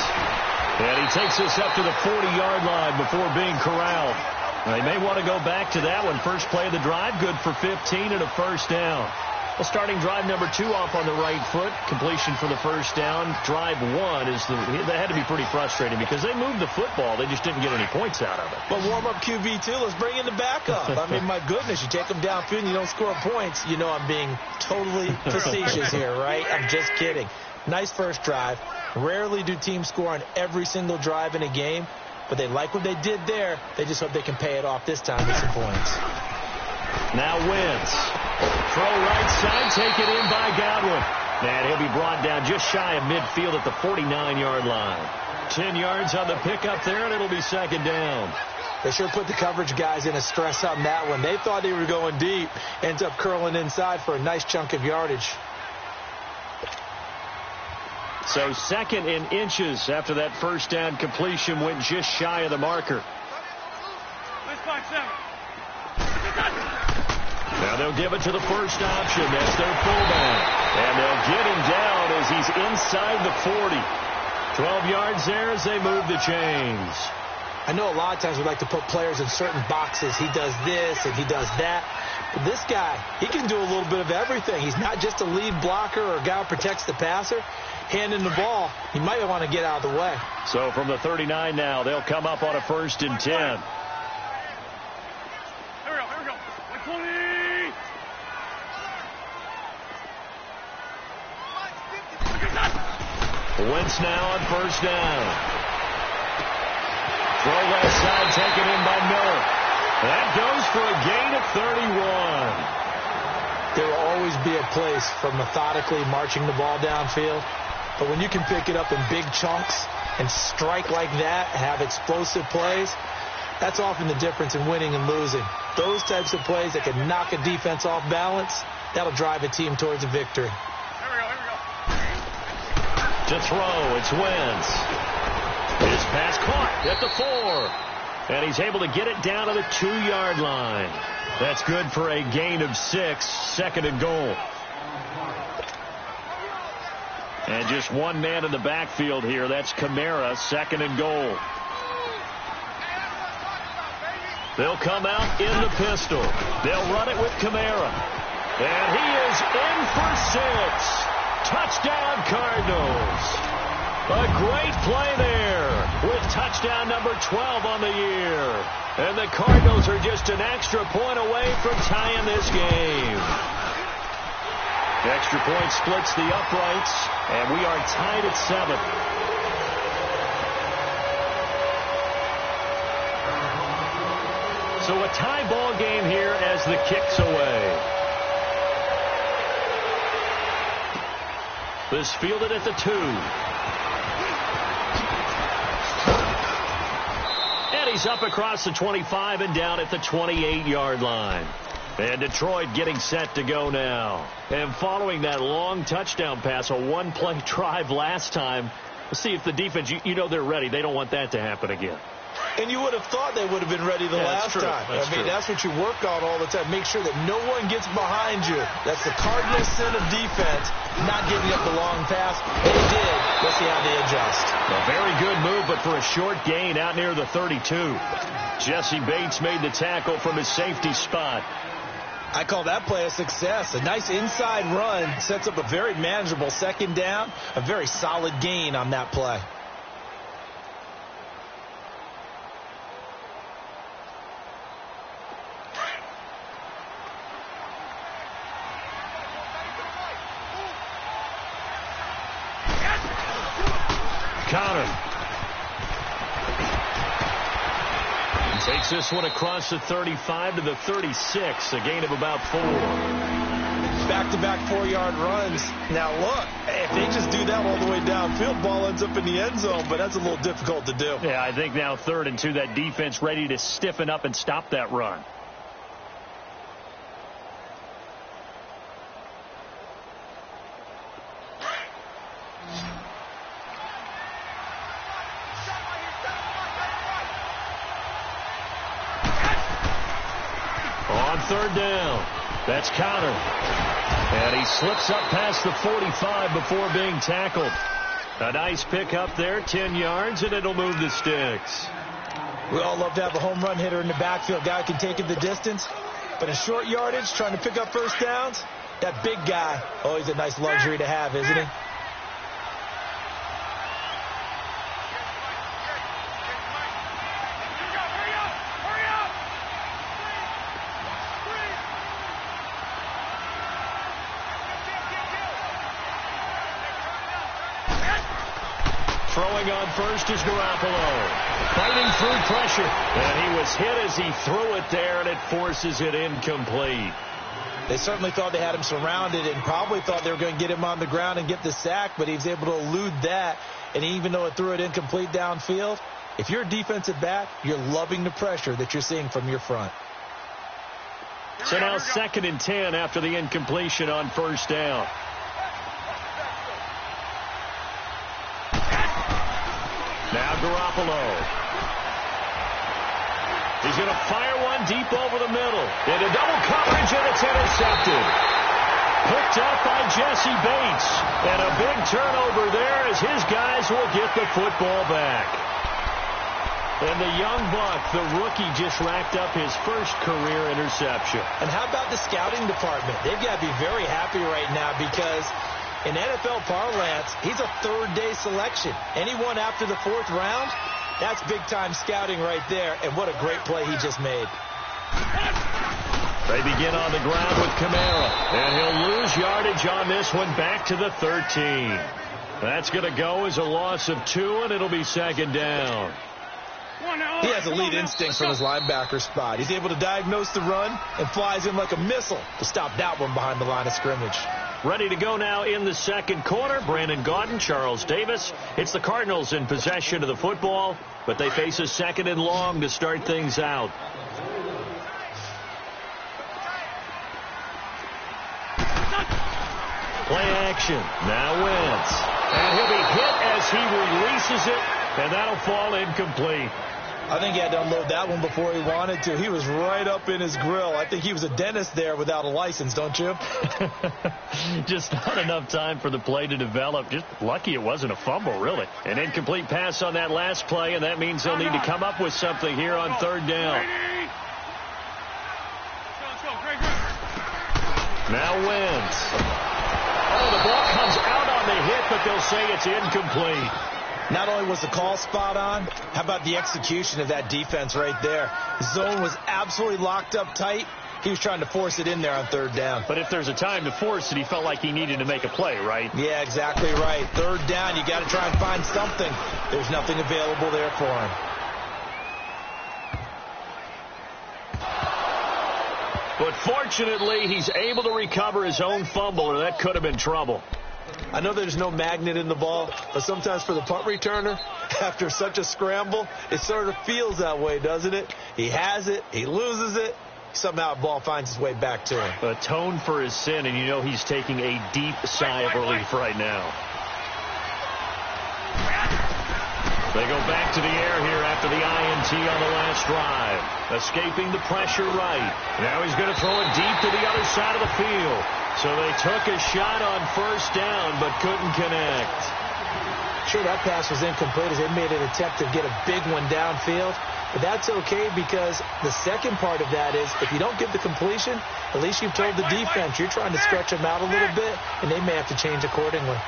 B: And he takes us up to the 40-yard line before being corralled. They may want to go back to that one. First play of the drive, good for 15 and a 1st down. Well, starting drive number 2 off on the right foot. Completion for the 1st down. Drive 1 that had to be pretty frustrating because they moved the football. They just didn't get any points out of it.
D: But warm-up QB2, let's bring in the backup. I mean, my goodness, you take them downfield and you don't score points. You know I'm being totally facetious here, right? I'm just kidding. Nice first drive. Rarely do teams score on every single drive in a game, but they like what they did there. They just hope they can pay it off this time with some points.
B: Now Wentz. Throw right side, take it in by Godwin. And he'll be brought down just shy of midfield at the 49-yard line. 10 yards on the pickup there, and it'll be 2nd down.
D: They sure put the coverage guys in a stress on that one. They thought they were going deep. Ends up curling inside for a nice chunk of yardage.
B: So 2nd in inches after that 1st down completion went just shy of the marker. Now they'll give it to the first option. That's their fullback. And they'll get him down as he's inside the 40. 12 yards there as they move the chains.
D: I know a lot of times we like to put players in certain boxes. He does this and he does that. But this guy, he can do a little bit of everything. He's not just a lead blocker or a guy who protects the passer. Handing the ball, he might want to get out of the way.
B: So from the 39 now, they'll come up on a 1st and 10.
C: Here we go. 120.
B: Wentz now on 1st down. Throw left side, taken in by Miller. That goes for a gain of 31.
D: There will always be a place for methodically marching the ball downfield. But when you can pick it up in big chunks and strike like that, have explosive plays, that's often the difference in winning and losing. Those types of plays that can knock a defense off balance, that'll drive a team towards a victory.
C: Here we go.
B: To throw, it's Wentz. His pass caught at the 4. And he's able to get it down to the 2-yard line. That's good for a gain of 6, 2nd and goal. And just one man in the backfield here. That's Kamara, 2nd and goal. They'll come out in the pistol. They'll run it with Kamara. And he is in for 6. Touchdown, Cardinals. A great play there with touchdown number 12 on the year. And the Cardinals are just an extra point away from tying this game. The extra point splits the uprights, and we are tied at 7. So a tie ball game here as the kick's away. This fielded at the 2. And he's up across the 25 and down at the 28-yard line. And Detroit getting set to go now. And following that long touchdown pass, a one-play drive last time, we'll see if the defense, you know they're ready. They don't want that to happen again.
D: And you would have thought they would have been ready the last time. That's what you work on all the time. Make sure that no one gets behind you. That's the cardinal sin of defense, not giving up the long pass. They did. Let's see how they adjust.
B: A very good move, but for a short gain out near the 32. Jesse Bates made the tackle from his safety spot.
D: I call that play a success. A nice inside run sets up a very manageable 2nd down. A very solid gain on that play.
B: Connor takes this one across the 35 to the 36, a gain of about 4.
D: Back-to-back 4-yard runs. Now look, if they just do that all the way downfield, ball ends up in the end zone, but that's a little difficult to do.
B: Yeah, I think now 3rd and 2, that defense ready to stiffen up and stop that run. On 3rd down, that's Connor. And he slips up past the 45 before being tackled. A nice pick up there, 10 yards, and it'll move the sticks.
D: We all love to have a home run hitter in the backfield. Guy can take it the distance. But in short yardage, trying to pick up first downs, that big guy, always a nice luxury to have, isn't he?
B: Throwing on first is Garoppolo. Fighting through pressure. And he was hit as he threw it there, and it forces it incomplete.
D: They certainly thought they had him surrounded and probably thought they were going to get him on the ground and get the sack, but he was able to elude that. And even though it threw it incomplete downfield, if you're a defensive back, you're loving the pressure that you're seeing from your front.
B: So now 2nd and 10 after the incompletion on first down. Now Garoppolo. He's He's going to fire one deep over the middle. Into double coverage, and it's intercepted. Picked up by Jesse Bates. And a big turnover there as his guys will get the football back. And the young buck, the rookie, just racked up his first career interception.
D: And how about the scouting department? They've got to be very happy right now because in NFL parlance, he's a third-day selection. Anyone after the 4th round, that's big-time scouting right there. And what a great play he just made.
B: They begin on the ground with Kamara. And he'll lose yardage on this one back to the 13. That's going to go as a loss of 2, and it'll be second down.
D: He has elite instinct from his linebacker spot. He's able to diagnose the run and flies in like a missile to stop that one behind the line of scrimmage.
B: Ready to go now in the second quarter. Brandon Gaudin, Charles Davis. It's the Cardinals in possession of the football, but they face a second and long to start things out. Play action. Now Wentz. And he'll be hit as he releases it, and that'll fall incomplete.
D: I think he had to unload that one before he wanted to. He was right up in his grill. I think he was a dentist there without a license, don't you?
B: Just not enough time for the play to develop. Just lucky it wasn't a fumble, really. An incomplete pass on that last play, and that means they'll need to come up with something here on third down. Now Wentz. Oh, the ball comes out on the hit, but they'll say it's incomplete.
D: Not only was the call spot on, how about the execution of that defense right there? The zone was absolutely locked up tight. He was trying to force it in there on third down.
B: But if there's a time to force it, he felt like he needed to make a play, right?
D: Yeah, exactly right. Third down, you got to try and find something. There's nothing available there for him.
B: But fortunately, he's able to recover his own fumble, or that could have been trouble.
D: I know there's no magnet in the ball, but sometimes for the punt returner, after such a scramble, it sort of feels that way, doesn't it? He has it, he loses it, somehow the ball finds its way back to him.
B: Atone for his sin, and you know he's taking a deep sigh of relief right now. They go back to the air here after the INT on the last drive. Escaping the pressure right. Now he's going to throw it deep to the other side of the field. So they took a shot on first down, but couldn't connect.
D: Sure, that pass was incomplete as they made an attempt to get a big one downfield. But that's okay because the second part of that is if you don't get the completion, at least you've told the defense you're trying to stretch them out a little bit, and they may have to change accordingly.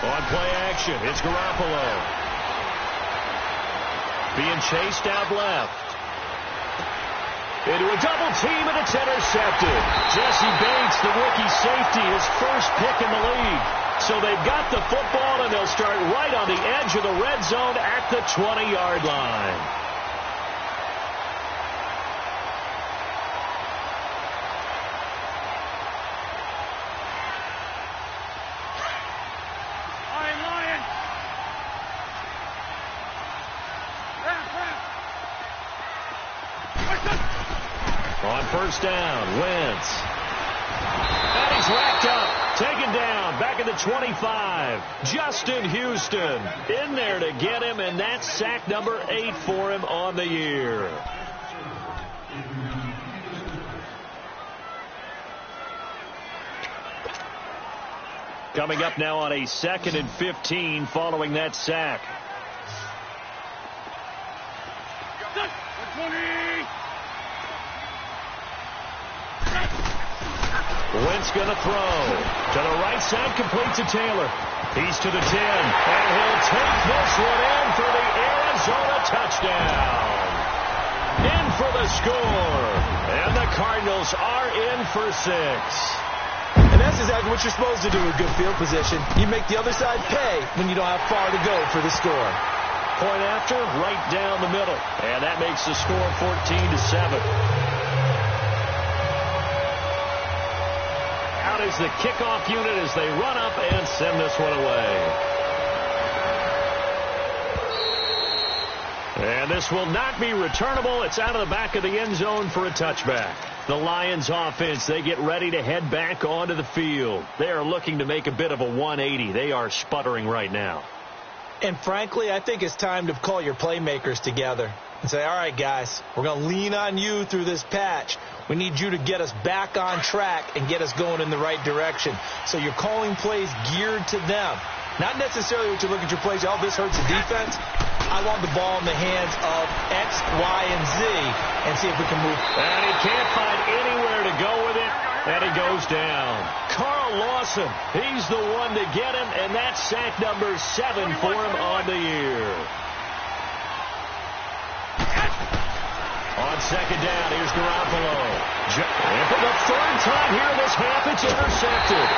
B: On play action, it's Garoppolo. Being chased out left. Into a double team, and it's intercepted. Jesse Bates, the rookie safety, his first pick in the league. So they've got the football, and they'll start right on the edge of the red zone at the 20-yard line. On first down, Wentz. And he's racked up, taken down, back at the 25. Justin Houston in there to get him, and that's sack number 8 for him on the year. Coming up now on a 2nd and 15 following that sack. Wentz going to throw. To the right side, complete to Taylor. He's to the 10. And he'll take this one in for the Arizona touchdown. In for the score. And the Cardinals are in for 6.
D: And that's exactly what you're supposed to do with good field position. You make the other side pay when you don't have far to go for the score.
B: Point after, right down the middle. And that makes the score 14-7. Out is the kickoff unit as they run up and send this one away. And this will not be returnable. It's out of the back of the end zone for a touchback. The Lions offense, they get ready to head back onto the field. They are looking to make a bit of a 180. They are sputtering right now.
D: And frankly, I think it's time to call your playmakers together. and say, all right, guys, we're going to lean on you through this patch. We need you to get us back on track and get us going in the right direction. So you're calling plays geared to them. Not necessarily what you look at your plays, oh, this hurts the defense. I want the ball in the hands of X, Y, and Z and see if we can move.
B: And he can't find anywhere to go with it, and he goes down. Carl Lawson, he's the one to get him, and that's sack number 7 for him on the year. On second down, here's Garoppolo. And for the third time here in this half, it's intercepted.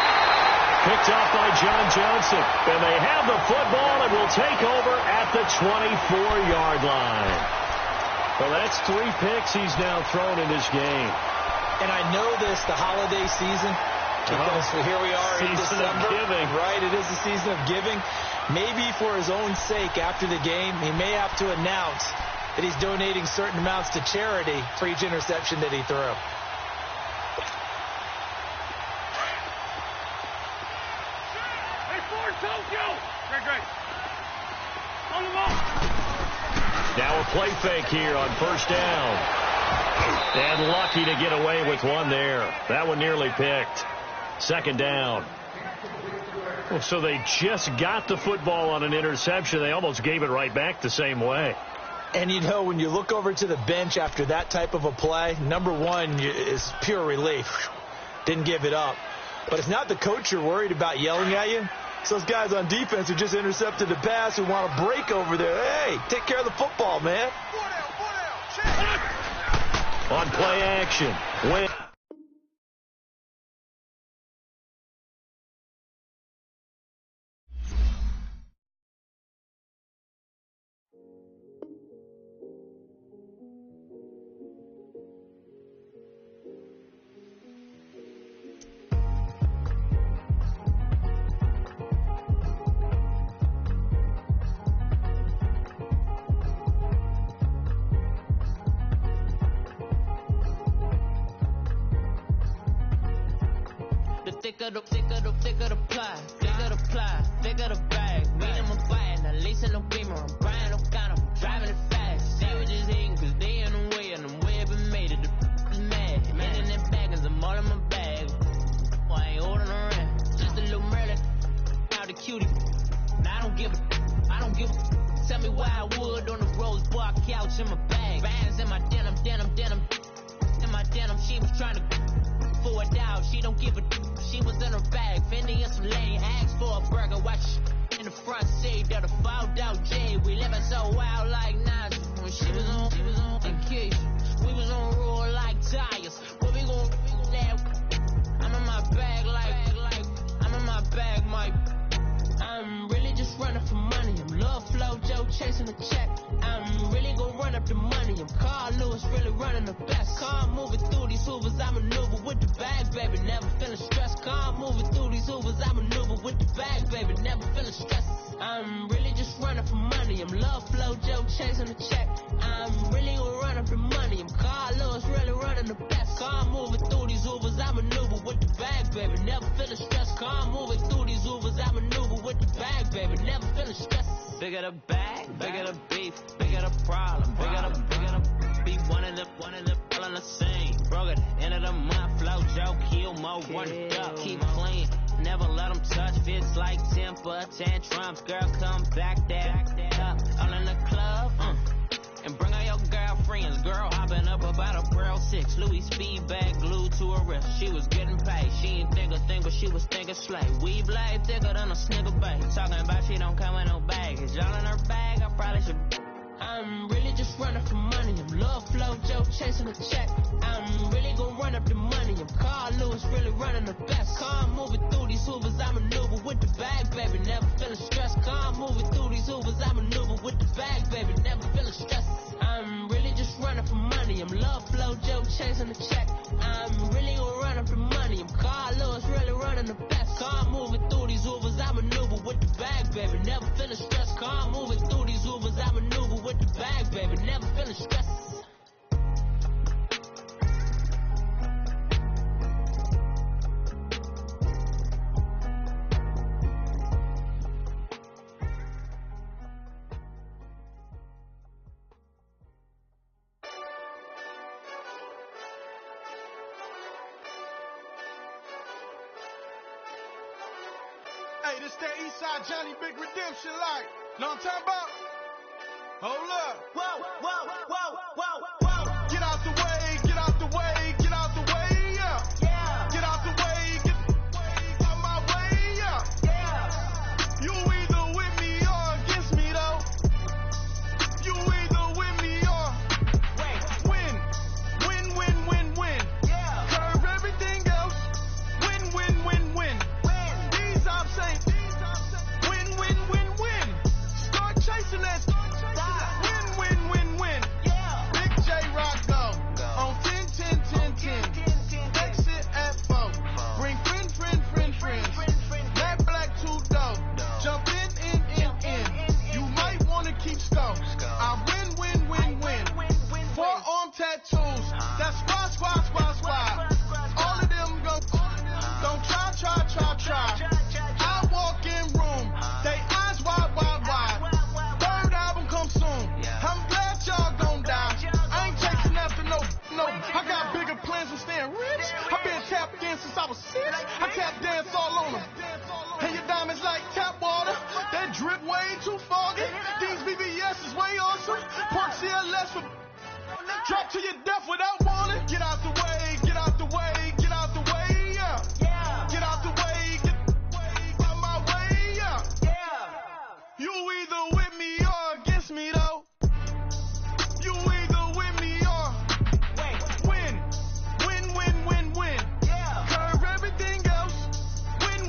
B: Picked off by John Johnson. And they have the football and will take over at the 24-yard line. Well, that's 3 picks he's now thrown in this game.
D: And I know this, the holiday season, because here we are in December.
B: Season of giving.
D: Right, it is the season of giving. Maybe for his own sake after the game, he may have to announce that he's donating certain amounts to charity for each interception that he threw.
C: Great. On the ball.
B: Now a play fake here on first down. And lucky to get away with one there. That one nearly picked. Second down. So they just got the football on an interception. They almost gave it right back the same way.
D: And, you know, when you look over to the bench after that type of a play, number one is pure relief. Didn't give it up. But it's not the coach you're worried about yelling at you. It's those guys on defense who just intercepted the pass who want to break over there. Hey, take care of the football, man.
B: On play action. Win.
J: Thicker the ply, thicker the bag. Me and my buying, at least in the beamer. I'm Brian O'Connor, I'm driving it fast. They were just hating cause they in the way, and the way I've been made it, the is mad. Man in that bag, cause I'm all in my bag. Well, I ain't holding around, just a little Merlin, out the cutie. And I don't give a, tell me why I would on the rose bar couch in my bag. Bands in my denim, in my denim, she was trying to for a doubt, she don't give a. She was in her bag, Fendi and some lane, asked for a burger, watch in the front seat, that a fouled out J. We living so wild like Nas. When she was on in case, we was on roll like tires. What we gon' that? I'm in my bag like I'm in my bag, Mike. I'm really just running for money. I'm Love Flow Joe chasing the check. I'm really gon' run up the money. I'm Carl Lewis, really running the best. Car moving through these hoovers, I maneuver with the bag, baby. Never feeling stressed. Car moving through these hoovers, I maneuver with the bag, baby. Never feeling stressed. I'm really just running for money. I'm Love Flow Joe chasing the check. I'm really gon' run up the money. I'm Carl Lewis, really running the best. Car moving through these hoovers, I maneuver with the bag, baby. Never feeling stressed. Car moving through these hoovers, I maneuver with the bag, baby. Never feeling stressed. Bigger the bag, bigger the beef, bigger the problem, bigger the beef, one in the all in the same. Broke at the end of the month, flow joke, kill more, run it up, keep clean, never let them touch, fits like temper tantrums, girl come back that up, all in the club, and bring all your girlfriends, girl hopping up about a Pearl 6, Louis speed bag glued to her wrist, she was getting paid, she ain't think a thing, but she was thinking slay, weave blade thicker than a snigger bag, talking about she don't come with no baggage, all in her bag, I probably should. I'm really just running for money. I'm Love Flow Joe chasing a check. I'm really gon' run up the money. I'm Carl Lewis, really running the best. Car moving through these hoovers, I maneuver with the bag, baby. Never feeling stressed. Car moving through these hoovers, I maneuver with the bag, baby. Never feeling stressed. I'm really just running for money. I'm Love Flow Joe chasing the check. I'm really gon' run up the money. I'm Carl Lewis, really running the best. Car moving through these hoovers, I maneuver with the bag, baby. Never feeling stressed. Car moving through these hoovers, I maneuver with the bag, baby. Never feeling stressed.
I: Hey, this that Eastside Johnny Big Redemption like. Know what I'm talking about? Hold up.
H: Whoa, whoa, whoa, whoa, whoa.
I: Get out the way, get out the way, get out the way, yeah.
H: Yeah.
I: Get out the way, get out my way, yeah.
H: Yeah.
I: You either with me or against me, though. You either with me or win. Win, win, win, win.
H: Yeah.
I: Curve everything else. Win, win, win, win. These I'm saying. Win, win, win, win. Start chasing that. Win, win, win, win.
H: Yeah.
I: Big J Rock go. On 10, 10, 10, 10. Exit at 4. Bring friends. That black two-door. Jump in. You might want to keep score. I win. Forearm tattoos. That's squad. All of them go. Don't try. I walk in room. They eyes wide. Third album come soon. I'm glad y'all gon' die. I ain't chasing after no. I got bigger plans than staying rich. I been tapped in since I was 6. I tap dance all on them. And your diamonds like tap water. That drip way too foggy. These BBS is way awesome. Park CLS for drop to your death without warning. Get out the way, yeah. Get out the way, get out my way, yeah. You either with me or against me, though. You either with me or win.
H: Yeah.
I: Curve everything else.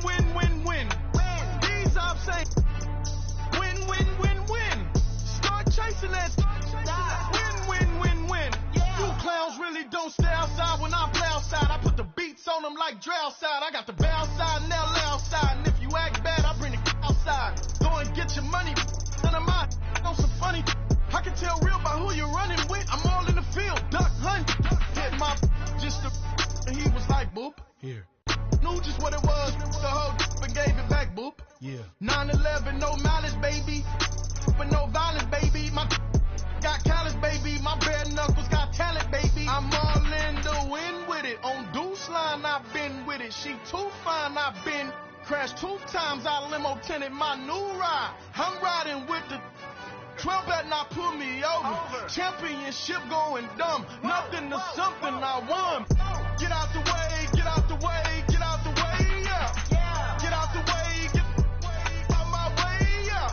I: Win. These I'm saying. Win. Start chasing that. Win.
H: Yeah.
I: You clowns really don't stay outside when I play outside. I put the beats on them like Dre outside. I got the bounce side and they'll lay outside. And if you act bad, I bring the outside. Go and get your money. None of my on some funny. I can tell real by who you're running with. I'm all in the field. Duck hunt. Hit my just the and he was like, boop.
G: Here.
I: Knew just what it was. The whole and gave it back, boop.
G: Yeah.
I: 9/11, no malice, baby. But no violence, baby. My got callous, baby. My bare knuckles got talent, baby. I'm all in the wind with it. On Deuce line, I've been with it. She too fine, I've been crashed 2 times. I limo tinted my new ride. I'm riding with the 12 better not pull me over. Championship going dumb. Nothing to something I won. Get out the way, yeah. Get out the way, get out my way, yeah.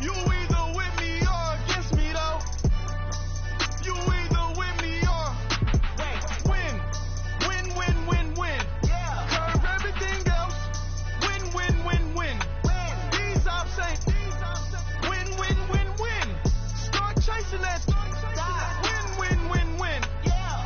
I: You either with me or against me, though. You either with me or win.
H: Yeah.
I: Curve everything else. Win. These I'm saying. Win. Start chasing that. Win.
H: Yeah.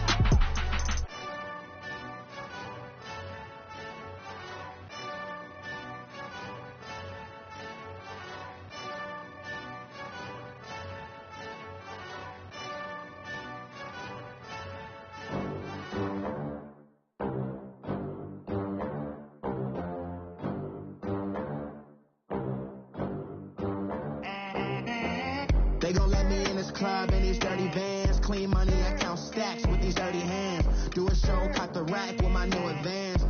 K: They gon' let me in this club in these dirty vans. Clean money, I count stacks with these dirty hands. Do a show, caught the rack with my new advance.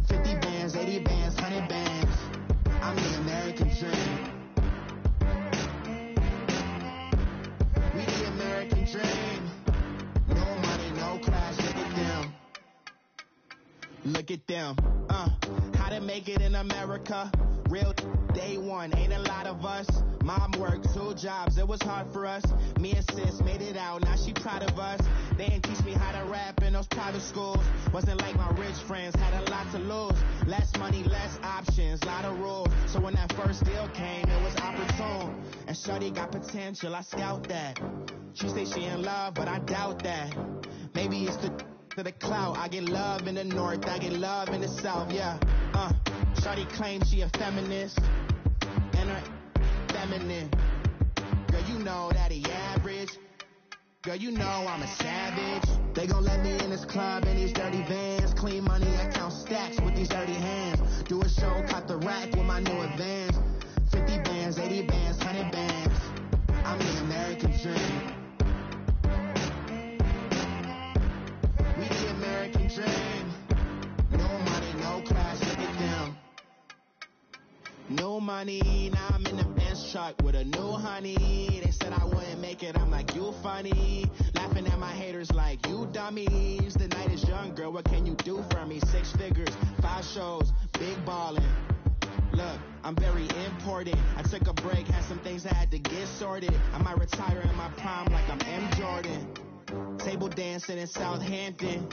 K: 50 bands, 80 bands, 100 bands. I'm the American dream. We the American dream. No money, no class, look at them. How to make it in America. Real day one, ain't a lot of us. Mom worked 2 jobs, it was hard for us. Me and sis made it out, now she proud of us. They didn't teach me how to rap in those private schools. Wasn't like my rich friends, had a lot to lose. Less money, less options, lot of rules. So when that first deal came, it was opportune. And shorty got potential, I scout that. She say she in love, but I doubt that. Maybe it's to the clout. I get love in the north, I get love in the south, yeah. Shorty claims she a feminist, and her feminine. Girl, you know that he average. Girl, you know I'm a savage. They gon' let me in this club in these dirty vans. Clean money, I count stacks with these dirty hands. Do a show, caught the rack with my new advance. 50 bands, 80 bands, 100 bands. I'm the American dream. We the American dream. No money, no class, look at them. money. Now I'm in the Benz truck with a new honey. They said I wouldn't make it, I'm like, you funny. Laughing at my haters like, you dummies. The night is young, girl, what can you do for me? 6 figures, 5 shows, big ballin'. Look, I'm very important. I took a break, had some things I had to get sorted. I might retire in my prime like I'm M. Jordan. Table dancing in Southampton.